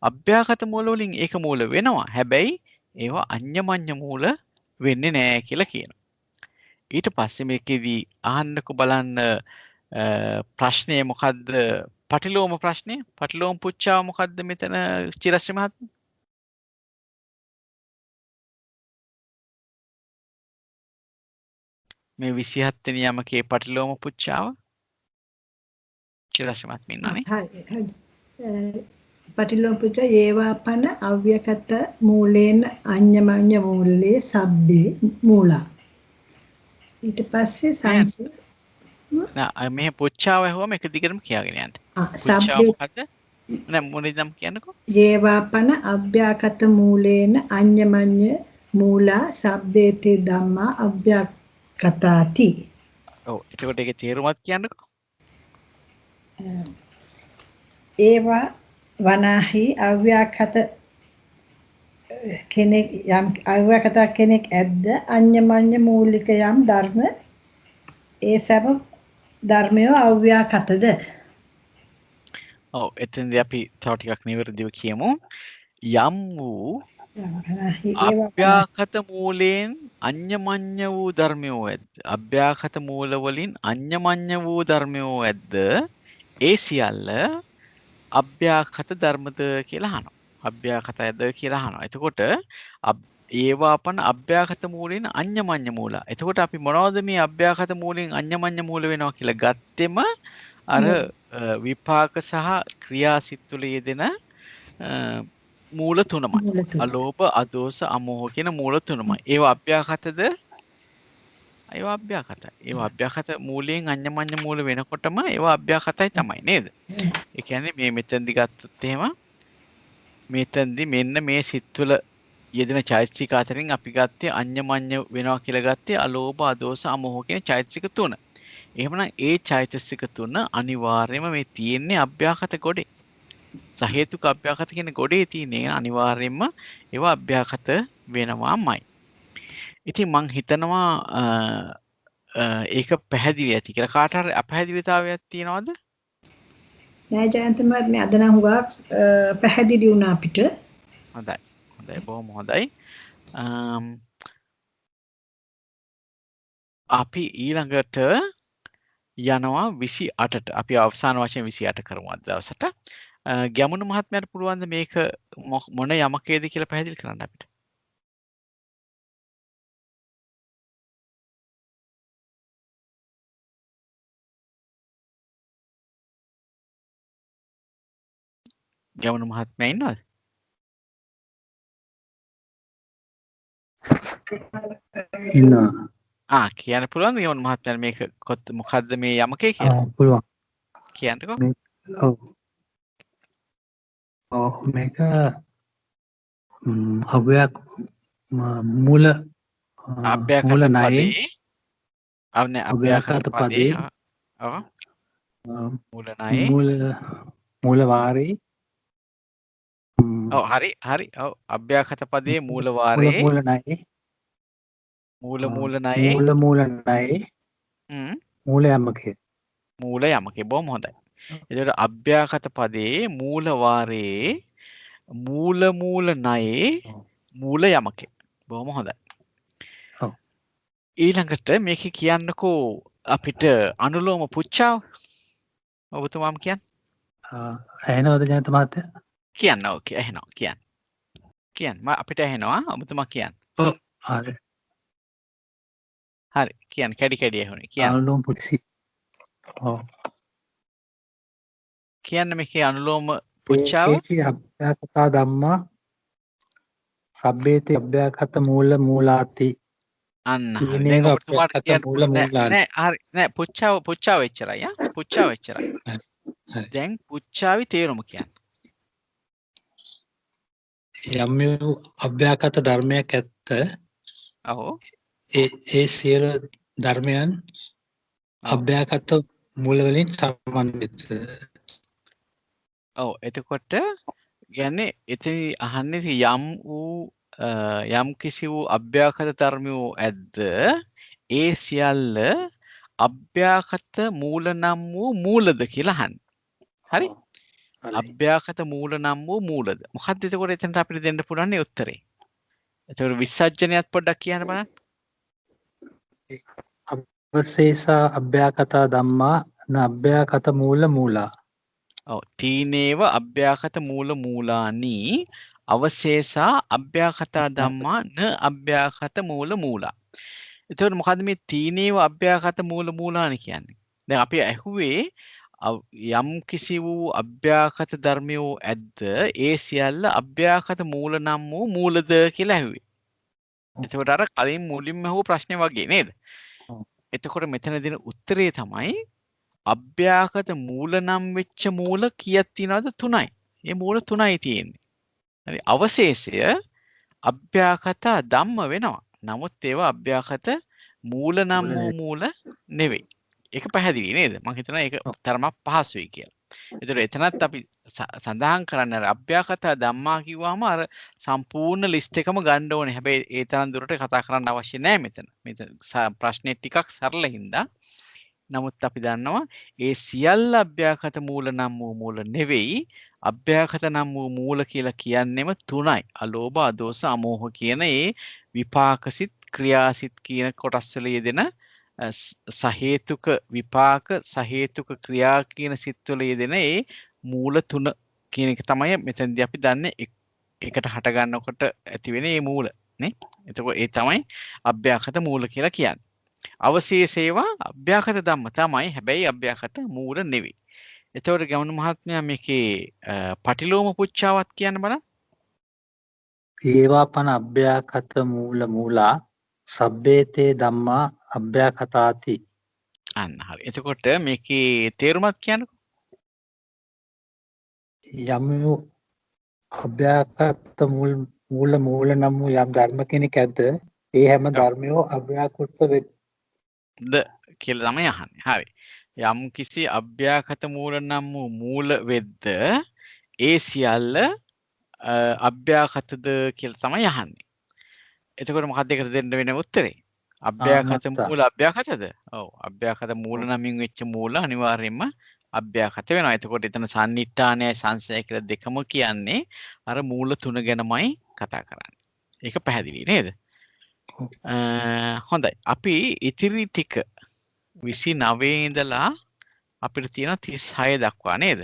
Speaker 1: අභ්‍යාගත මූල වලින් ඒක මූල වෙනවා. හැබැයි ඒවා අඤ්ඤමඤ්ඤ මූල වෙන්නේ නැහැ කියලා කියනවා. ඊට පස්සේ මේකෙදී අහන්නකො බලන්න ප්‍රශ්නය මොකද්ද? පටිලෝම ප්‍රශ්නය. පටිලෝම පුච්චාව මොකද්ද මෙතන චිරශ්‍රී මහත්මයා? මේ 27 වෙනි යමකේ පටිලෝම පුච්චාව චිරශ්‍රී මහත්මිය ඉන්නනේ.
Speaker 5: හරි. පටිලෝපුච්ච ඒවාපන අව්‍යකත මූලේන අඤ්ඤමඤ්ඤ මූලේ සබ්බේ මූලා. ඊට පස්සේ සංසේ
Speaker 1: නෑ මේ පුච්චාව ඇහුවම එක දිගටම කියාගෙන යන්න. පුච්චාව මොකද්ද? නෑ මොනේද නම් කියන්නකෝ.
Speaker 5: ඒවාපන අව්‍යකත මූලේන අඤ්ඤමඤ්ඤ මූලා සබ්බේතේ ධම්මා අව්‍යකතාති.
Speaker 1: ඔව් එතකොට ඒකේ තේරුමත් කියන්නකෝ.
Speaker 5: ඒවා වනාහි අව්‍යාකත කෙනෙක් යම් අව්‍යාකත කෙනෙක් ඇද්ද අඤ්ඤමඤ්ඤ මූලික යම් ධර්ම ඒ සබ ධර්මය අව්‍යාකතද.
Speaker 1: ඔව් එතෙන්දී අපි තව ටිකක් නිවැරදිව කියමු. යම් වූ අභ්‍යාකත මූලයෙන් අඤ්ඤමඤ්ඤ වූ ධර්මයෝ ඇද්ද? අභ්‍යාකත මූල වලින් අඤ්ඤමඤ්ඤ වූ ධර්මයෝ ඇද්ද? ඒ සියල්ල අභ්‍යාකත ධර්මද කියලා අහනවා. අභ්‍යාකතයද කියලා අහනවා. එතකොට ඒවාපන අභ්‍යාගත මූලයෙන් අඤ්ඤමඤ්ඤ මූල. එතකොට අපි මොනවද මේ අභ්‍යාගත මූලයෙන් අඤ්ඤමඤ්ඤ මූල වෙනවා කියලා ගත්තෙම අර විපාක සහ ක්‍රියා සිත් තුළ යෙදෙන මූල තුනමයි.
Speaker 5: මූල තුන.
Speaker 1: අලෝභ, අදෝස, අමෝහ කියන මූල තුනමයි. ඒවා අභ්‍යාගතද? ඒවා අභ්‍යාගතයි. ඒවා අභ්‍යාගත මූලයෙන් අඤ්ඤමඤ්ඤ මූල වෙනකොටම ඒවා අභ්‍යාගතයි තමයි නේද? ඒ කියන්නේ මේ මෙතෙන්දි ගත්තොත් එහෙම මෙතෙන්දි මෙන්න මේ සිත් තුළ යෙදෙන චෛතසික අතරින් අපි ගත්තේ අඤ්ඤමඤ්ඤ වෙනවා කියලා ගත්තේ අලෝභ, අදෝස, අමෝහ කියන චෛතසික තුන. එහෙමනම් ඒ චෛතසික තුන අනිවාර්යයෙන්ම මේ තියෙන්නේ අභ්‍යාගත ගොඩේ. සහේතුක අභ්‍යාගත කියන ගොඩේ තියෙන්නේ අනිවාර්යයෙන්ම ඒවා අභ්‍යාගත වෙනවාමයි. ඉතින් මං හිතනවා ඒක පැහැදිලි ඇති කියලා. කාට හරි අපැහැදිලිතාවයක් තියනවද?
Speaker 5: නෑ ජයන්ත මහත්මයා අද නම් හුඟක් පැහැදිලි වුණා අපිට.
Speaker 1: හොඳයි. හොඳයි බොහොම හොඳයි. අපි ඊළඟට යනවා 28ට. අපි අවසාන වශයෙන් 28 කරමු අද දවසට. ගැමුණු මහත්මයාට පුළුවන් ද මේක මොන යමකේද කියලා පැහැදිලි කරන්න අපිට? ගැමුණු මහත්මයා ඉන්නවද?
Speaker 7: ඉන්නවා.
Speaker 1: කියන්න පුළුවන්ද ගැමුණු මහත්මයාට මේක මොකද්ද මේ යමකේ කියලා?
Speaker 7: පුළුවන්.
Speaker 1: කියන්නකෝ.
Speaker 7: ඔව්. ඔව් මේක අව්‍යක් මූල
Speaker 1: අභ්‍යාගත පදේ අභ්‍යාගත පදේ මූල ණයේ
Speaker 7: මූල වාරේ
Speaker 1: ඔව් හරි ඔව් අභ්‍යාගත පදේ මූල වාරේ
Speaker 7: මූල ණයේ
Speaker 1: මූල ණයේ
Speaker 7: මූල යමකේ
Speaker 1: මූල යමකේ බොහොම හොඳයි. එතකොට අභ්‍යාගත පදේ මූල වාරේ මූල ණයේ මූල යමකේ බොහොම හොඳයි.
Speaker 7: ඔව්.
Speaker 1: ඊළඟට මේක කියන්නකෝ අපිට අනුලෝම පුච්චාව. ඔබතුමාම කියන්න.
Speaker 7: ඇහෙනවද ජයන්ත මහත්තයා?
Speaker 1: කියන්න ඕකේ ඇහෙනවා කියන්න. කියන්න අපිට ඇහෙනවා ඔබතුමා කියන්න.
Speaker 7: ඔව් හරි.
Speaker 1: හරි කියන්න කැඩි කැඩි ඇහුනේ කියන්න.
Speaker 7: අනුලෝම පුච්චි. ඔව්.
Speaker 1: කියන්න මේකේ අනුලෝම පුච්චාව.
Speaker 7: ඒචි අභ්‍යාකතා ධම්මා සබ්බේති අභ්‍යාකත මූලාති.
Speaker 1: අන්න දැන් ඔබතුමාට කියන්න නෑ හරි නෑ පුච්චාව එච්චරයි පුච්චාව එච්චරයි. දැන් පුච්චාවි තේරුම කියන්න.
Speaker 7: යම් අභ්‍යාකත ධර්මයක් ඇත්ත.
Speaker 1: ඔව්.
Speaker 7: ඒ සියලු ධර්මයන් අභ්‍යාකත මූල වලින් සම්බන්ධිත.
Speaker 1: ඔව් එතකොට කියන්නේ එතන අහන්නේ යම් කිසි වූ අභ්‍යාකත ධර්මයෝ ඇද්ද ඒ සියල්ල අභ්‍යාකත මූල නම් වූ මූලද කියලා අහන්නේ. හරි? අභ්‍යාකත මූල නම් වූ මූලද. මොකක්ද එතකොට එතනට අපිට දෙන්න පුළුවන් උත්තරේ? එතකොට විසර්ජනයත් පොඩ්ඩක් කියන්න බලන්න.
Speaker 7: අවශේෂා අභ්‍යාකතා ධම්මා න අභ්‍යාකත මූලා.
Speaker 1: ඔව් තීනේව අභ්‍යාකත මූලානි අවශේෂා අභ්‍යාකතා ධම්මා න අභ්‍යාකත මූලා. එතකොට මොකද්ද මේ තීනේව අභ්‍යාකත මූලානි කියන්නේ? දැන් අපි ඇහුවේ යම් කිසි වූ අභ්‍යාකත ධර්මයෝ ඇද්ද ඒ සියල්ල අභ්‍යාකත මූල නම් වූ මූලද කියලා ඇහුවේ. එතකොට අර කලින් මුලින්ම අහුව ප්‍රශ්නේ වගේ නේද? එතකොට මෙතන දෙන උත්තරේ තමයි අභ්‍යාකත මූල නම් වෙච්ච මූල කීයක් තියෙනවද? 3යි. මේ මූල 3යි තියෙන්නේ. හරි අවශේෂය අභ්‍යාකත ධම්ම වෙනවා. නමුත් ඒවා අභ්‍යාකත මූල නම් වූ මූල නෙවෙයි. ඒක පැහැදිලි නේද? මම හිතනවා ඒක තරමක් පහසුයි කියලා. ඒතර එතනත් අපි සඳහන් කරන්න අර අභ්‍යාකත ධම්මා කිව්වම අර සම්පූර්ණ ලිස්ට් එකම ගන්න ඕනේ. හැබැයි ඒ තරම් දුරට කතා කරන්න අවශ්‍ය නැහැ මෙතන. ප්‍රශ්නේ ටිකක් සරල හින්දා. නමුත් අපි දන්නවා ඒ සියල්ල අභ්‍යාකත මූල නම් වූ මූල නෙවෙයි. අභ්‍යාකත නම් වූ මූල කියලා කියන්නෙම 3යි. අලෝභ, අදෝස, අමෝහ කියන ඒ විපාකසිත, ක්‍රියාසිත කියන කොටස් වල යෙදෙන සහේතුක විපාක සහේතුක ක්‍රියා කියන සිත් වල යෙදෙන ඒ මූල 3 කියන එක තමයි මෙතනදී අපි දන්නේ එකට හට ගන්නකොට ඇති වෙන මේ මූල. නේ. එතකොට ඒ තමයි අභ්‍යාගත මූල කියලා කියන්නේ. අවශේෂ ඒවා අභ්‍යාගත ධම්ම තමයි. හැබැයි අභ්‍යාගත මූල නෙවෙයි. එතකොට ගමන මහත්මයා මේකේ පටිලෝම පුච්චාවත් කියන්න බලන්න.
Speaker 7: ඒවා පන අභ්‍යාකත මූලා සබ්බේතේ ධම්මා අභ්‍යාකතාති.
Speaker 1: අන්න හරි. එතකොට මේකේ තේරුමත් කියන්නකෝ.
Speaker 7: යම් අභ්‍යාකත මූල නම් වූ යම් ධර්ම කෙනෙක් ඇද්ද ඒ හැම ධර්මයෝ අභ්‍යාකෘත
Speaker 1: ද කියලා තමයි අහන්නේ. හරි. යම් කිසි අභ්‍යාකත මූල නම් වූ මූල වෙද්ද ඒ සියල්ල අභ්‍යාකතද කියලා තමයි අහන්නේ. එතකොට මොකක්ද ඒකට දෙන්න වෙන උත්තරේ? අභ්‍යාකත මූල අභ්‍යාකතද? ඔව්. අභ්‍යාකත මූල නමින් වෙච්ච මූල අනිවාර්යයෙන්ම අභ්‍යාකත වෙනවා. එතකොට එතන සන්නිට්ඨානයයි සංසය කියලා දෙකම කියන්නේ අර මූල තුන ගැනමයි කතා කරන්නේ. ඒක පැහැදිලි නේද? හොඳයි. අපි ඉතිරි ටික 29 ඉඳලා අපිට තියෙන 36 දක්වා නේද?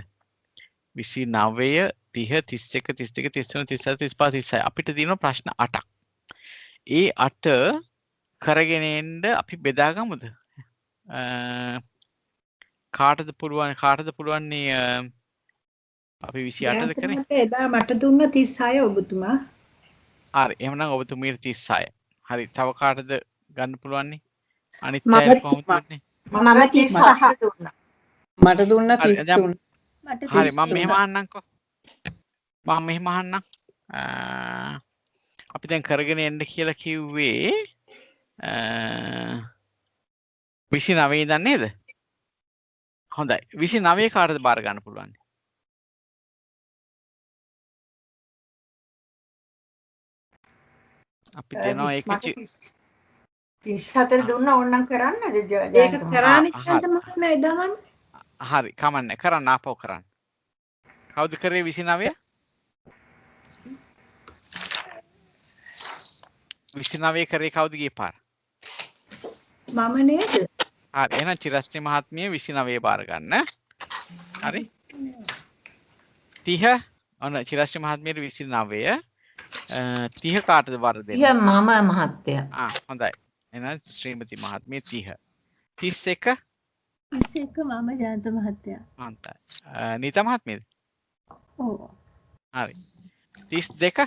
Speaker 1: 29 30 31 32 33 34 35 36 අපිට තියෙන ප්‍රශ්න 8ක්. ඒ 8 කරගෙන එන්න අපි බෙදාගමුද? කාටද පුළුවන් අපි 28ද කරේ?
Speaker 5: එදා මට දුන්න 36 ඔබතුමා.
Speaker 1: හරි. එහෙනම් ඔබතුමීට 36. හරි. තව කාටද ගන්න පුළුවන්නේ? අනිත්
Speaker 3: මම
Speaker 1: අයට කොහොමද දුන්නේ?
Speaker 4: මම 35 දුන්නා.
Speaker 6: මට දුන්න 33.
Speaker 1: හරි. මම මෙහෙම අහන්නම්කෝ. අපි දැන් කරගෙන එන්න කියලා කිව්වේ 29 ඉඳන් නේද? හොඳයි. 29 කාටද බාර ගන්න පුළුවන්? අපි දෙනවා ඒක
Speaker 4: 34 දුන්නා ඕනනම් කරන්නද
Speaker 5: ඒක
Speaker 4: ජයන්ත
Speaker 5: කරානේ නැත්නම් මම එදා මම
Speaker 1: හරි කමන්නේ කරන්න ආපහු කරන්න. කවුද කරේ 29? 29 කරේ කවුද ගියේ පාර?
Speaker 5: මම නේද?
Speaker 1: හරි එහෙනම් චිරස්ත්‍රි මහත්මිය 29 බාර ගන්න. හරි 30 ඔන්න චිරස්ත්‍රි මහත්මියට 29 30 කාටද බාර දෙන්නේ?
Speaker 3: 30 මම මහත්තයා.
Speaker 1: හොඳයි. එහෙනම් ශ්‍රීමති මහත්මිය 30 31
Speaker 2: 31 මම ජයන්ත මහත්තයා.
Speaker 1: හොඳයි. නීතා මහත්මියද?
Speaker 2: ඔව්.
Speaker 1: හරි 32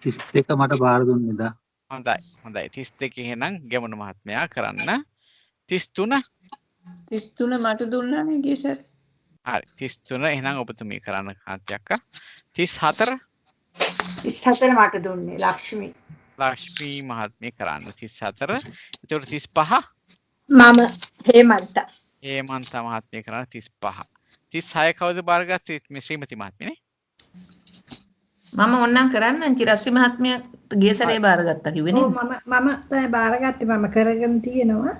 Speaker 7: 32 මට බාර දුන්නේදා.
Speaker 1: හොඳයි 32 එහෙනම් ගැමුණු මහත්මයා කරන්න. 33
Speaker 6: මට දුන්නානේ ගිය සැරේ.
Speaker 1: හරි 33 එහෙනම් ඔබතුමී කරන්න කාන්තියක්. 34
Speaker 4: මට දුන්නේ ලක්ෂ්මී.
Speaker 1: ලක්ෂ්මී මහත්මිය කරන්න 34. එතකොට 35
Speaker 8: මම හේමන්ත.
Speaker 1: හේමන්ත මහත්මිය කරන්න 35. 36 කවුද බාරගත්තේ? මේ ශ්‍රීමති මහත්මියනේ.
Speaker 3: මම ඕන්නම් කරන්නම් චිරස්වි මහත්මිය ගිය සැරේ බාරගත්තා කිව්වේ නේද?
Speaker 5: ඔව් මම තමයි බාරගත්තේ මම කරගෙන තියෙනවා.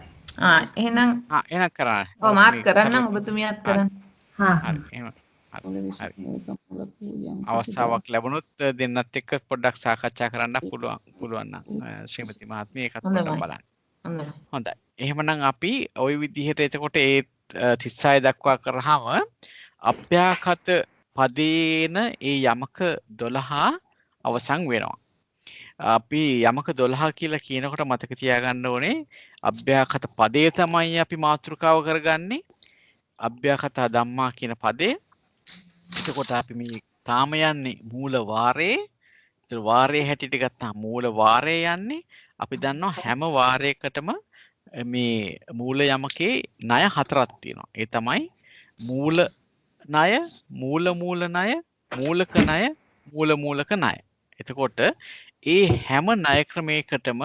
Speaker 3: එහෙනම්
Speaker 1: එහෙනම් කරන්න.
Speaker 3: ඔව් මාත් කරන්නම් ඔබතුමියත් කරන්න.
Speaker 1: හරි එහෙනම් අවස්ථාවක් ලැබුණොත් දෙන්නත් එක්ක පොඩ්ඩක් සාකච්ඡා කරන්න පුළුවන් නම් ශ්‍රීමති මහත්මිය ඒකත් පොඩ්ඩක් බලන්න. හොඳයි. එහෙමනම් අපි ওই විදිහට එතකොට ඒ 36 දක්වා කරාම අභ්‍යාකත පදේන ඒ යමක 12 අවසන් වෙනවා. අපි යමක 12 කියලා කියනකොට මතක තියාගන්න ඕනේ අභ්‍යාකත පදේ තමයි අපි මාතෘකාව කරගන්නේ. අභ්‍යාකත ධම්මා කියන පදේ. එතකොට අපි මේ තාම යන්නේ මූල වාරේ. ඒතර වාරයේ හැටියට ගත්තා මූල වාරේ යන්නේ. අපි දන්නවා හැම වාරයකටම මේ මූල යමකේ ණය හතරක් තියෙනවා. ඒ තමයි මූල ණය, මූල ණය, මූලක ණය, මූලක ණය. එතකොට ඒ හැම ණය ක්‍රමයකටම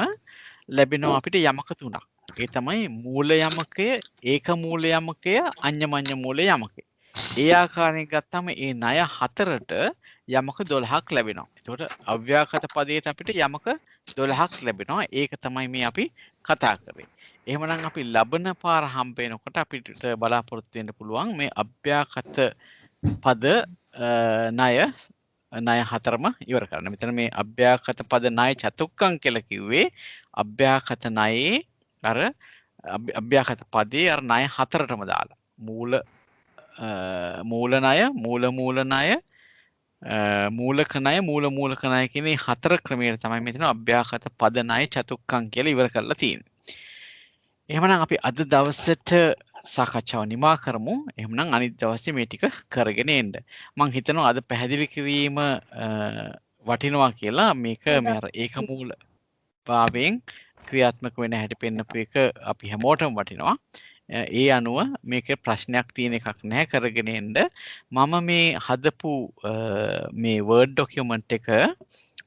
Speaker 1: ලැබෙනවා අපිට යමක තුනක්. ඒ තමයි මූල යමකය, ඒක මූල යමකය, අඤ්ඤමඤ්ඤ මූල යමකය. ඒ ආකාරයෙන් ගත්තම ඒ ණය හතරට යමක 12ක් ලැබෙනවා. එතකොට අව්‍යාකත පදයට අපිට යමක 12ක් ලැබෙනවා. ඒක තමයි මේ අපි කතා කරේ. එහෙමනම් අපි ලබන පාර හම්බ වෙනකොට අපිට බලාපොරොත්තු වෙන්න පුළුවන් මේ අභ්‍යාකත පද ණය හතරම ඉවර කරන්න. මෙතන මේ අභ්‍යාකත පද ණය චතුක්කම් කියලා කිව්වේ අභ්‍යාකත ණයේ අර අභ්‍යාකත පදේ අර ණය හතරටම දාලා මූල ණය, මූල ණය, මූලක ණය මූලක ණය කියන මේ 4 ක්‍රමයට තමයි මෙතන අභ්‍යාගත පද ණය චතුක්කම් කියලා ඉවර කරලා තියෙන්නේ. එහෙමනම් අපි අද දවසට සාකච්ඡාව නිමා කරමු. එහෙමනම් අනිත් දවසේ මේ ටික කරගෙන එන්න. මම හිතනවා අද පැහැදිලි කිරීම වටිනවා කියලා මේක මේ අර ඒක මූල භාවයෙන් ක්‍රියාත්මක වෙන හැටි පෙන්නපු එක අපි හැමෝටම වටිනවා. ඒ අනුව මේක ප්‍රශ්නයක් තියෙන එකක් නැහැ කරගෙන එන්න. මම මේ හදපු මේ Word document එක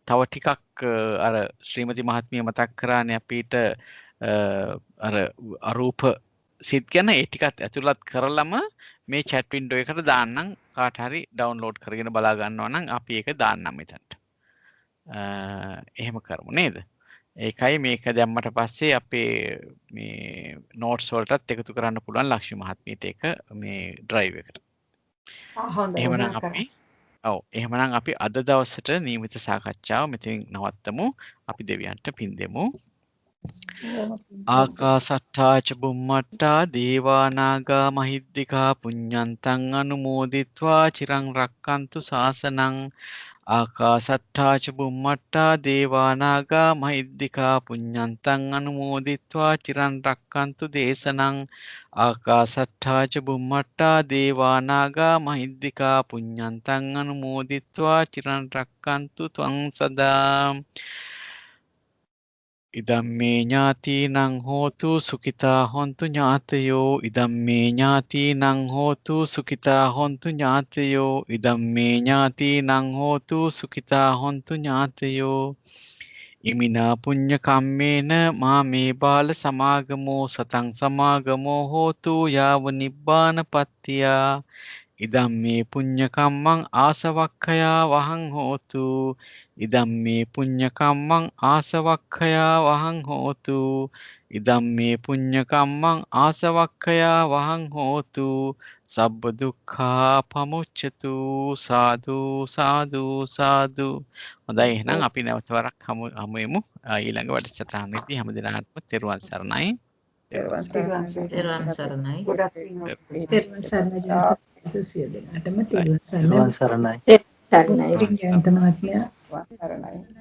Speaker 1: තව ටිකක් අර ශ්‍රීමති මහත්මිය මතක් කරානේ අපිට අර අරූප සිත් ගැන ඒ ටිකත් ඇතුළත් කරලම මේ chat window එකට දාන්නම්. කාට හරි download කරගෙන බලා ගන්නවා නම් අපි ඒක දාන්නම් මෙතනට. එහෙම කරමු නේද? ඒකයි මේක දැම්මට පස්සේ අපේ මේ notes වලටත් එකතු කරන්න පුළුවන් ලක්ෂ්මී මහත්මියට ඒක මේ drive එකට. එහෙමනම් අපි එහෙමනම් අපි අද දවසට නියමිත සාකච්ඡාව මෙතනින් නවත්තමු. අපි දෙවියන්ට පින් දෙමු. ආකාසට්ඨා ච බුම්මට්ඨා දේවා නාග මහිද්దికා පුඤ්ඤන්තං අනුමෝදිත්වා චිරං රක්칸තු ශාසනං ආකාසට්ඨා ච බුම්මට්ඨා දේවා නාග මහිද්దికා පුඤ්ඤන්තං අනුමෝදිත්වා චිරං රක්칸තු දේශනං ආකාසට්ඨා ච බුම්මට්ඨා දේවා නාග මහිද්దికා පුඤ්ඤන්තං අනුමෝදිත්වා චිරං රක්칸තු ත්වං සදා ඉදම්මේ ඥාතිනං හෝතු සුඛිතා හොන්තු ඥාතයෝ ඉදම්මේ ඥාතිනං හෝතු සුඛිතා හොන්තු ඥාතයෝ ඉදම්මේ ඥාතිනං හෝතු සුඛිතා හොන්තු ඥාතයෝ ඉමිනා පුඤ්ඤ කම්මේන මාමේ බාල සමාගමෝ සතං සමාගමෝ හෝතු යාව නිබ්බානපත්තියා ඉදම්මේ පුඤ්ඤ කම්මං ආසවක්ඛයා වහං හෝතු ඉදම්මේ පුඤ්ඤ කම්මං ආසවක්ඛයා වහං හෝතු ඉදම්මේ පුඤ්ඤ කම්මං ආසවක්ඛයා වහං හෝතු සබ්බ දුක්ඛා පමුච්ඡතු සාදු සාදු සාදු. හොඳයි එහෙනම් අපි නැවත වරක් හමු වෙමු ඊළඟ වැඩසටහනේදී හැම දිනකටම තෙරුවන් සරණයි.
Speaker 3: තෙරුවන් සරණයි.
Speaker 4: ගොඩක් පින්.
Speaker 5: තෙරුවන් සරණයි සියලු දෙනාටම තෙරුවන් සරණයි.
Speaker 8: සරණයි.
Speaker 5: මහත්මයා
Speaker 6: සරණයි.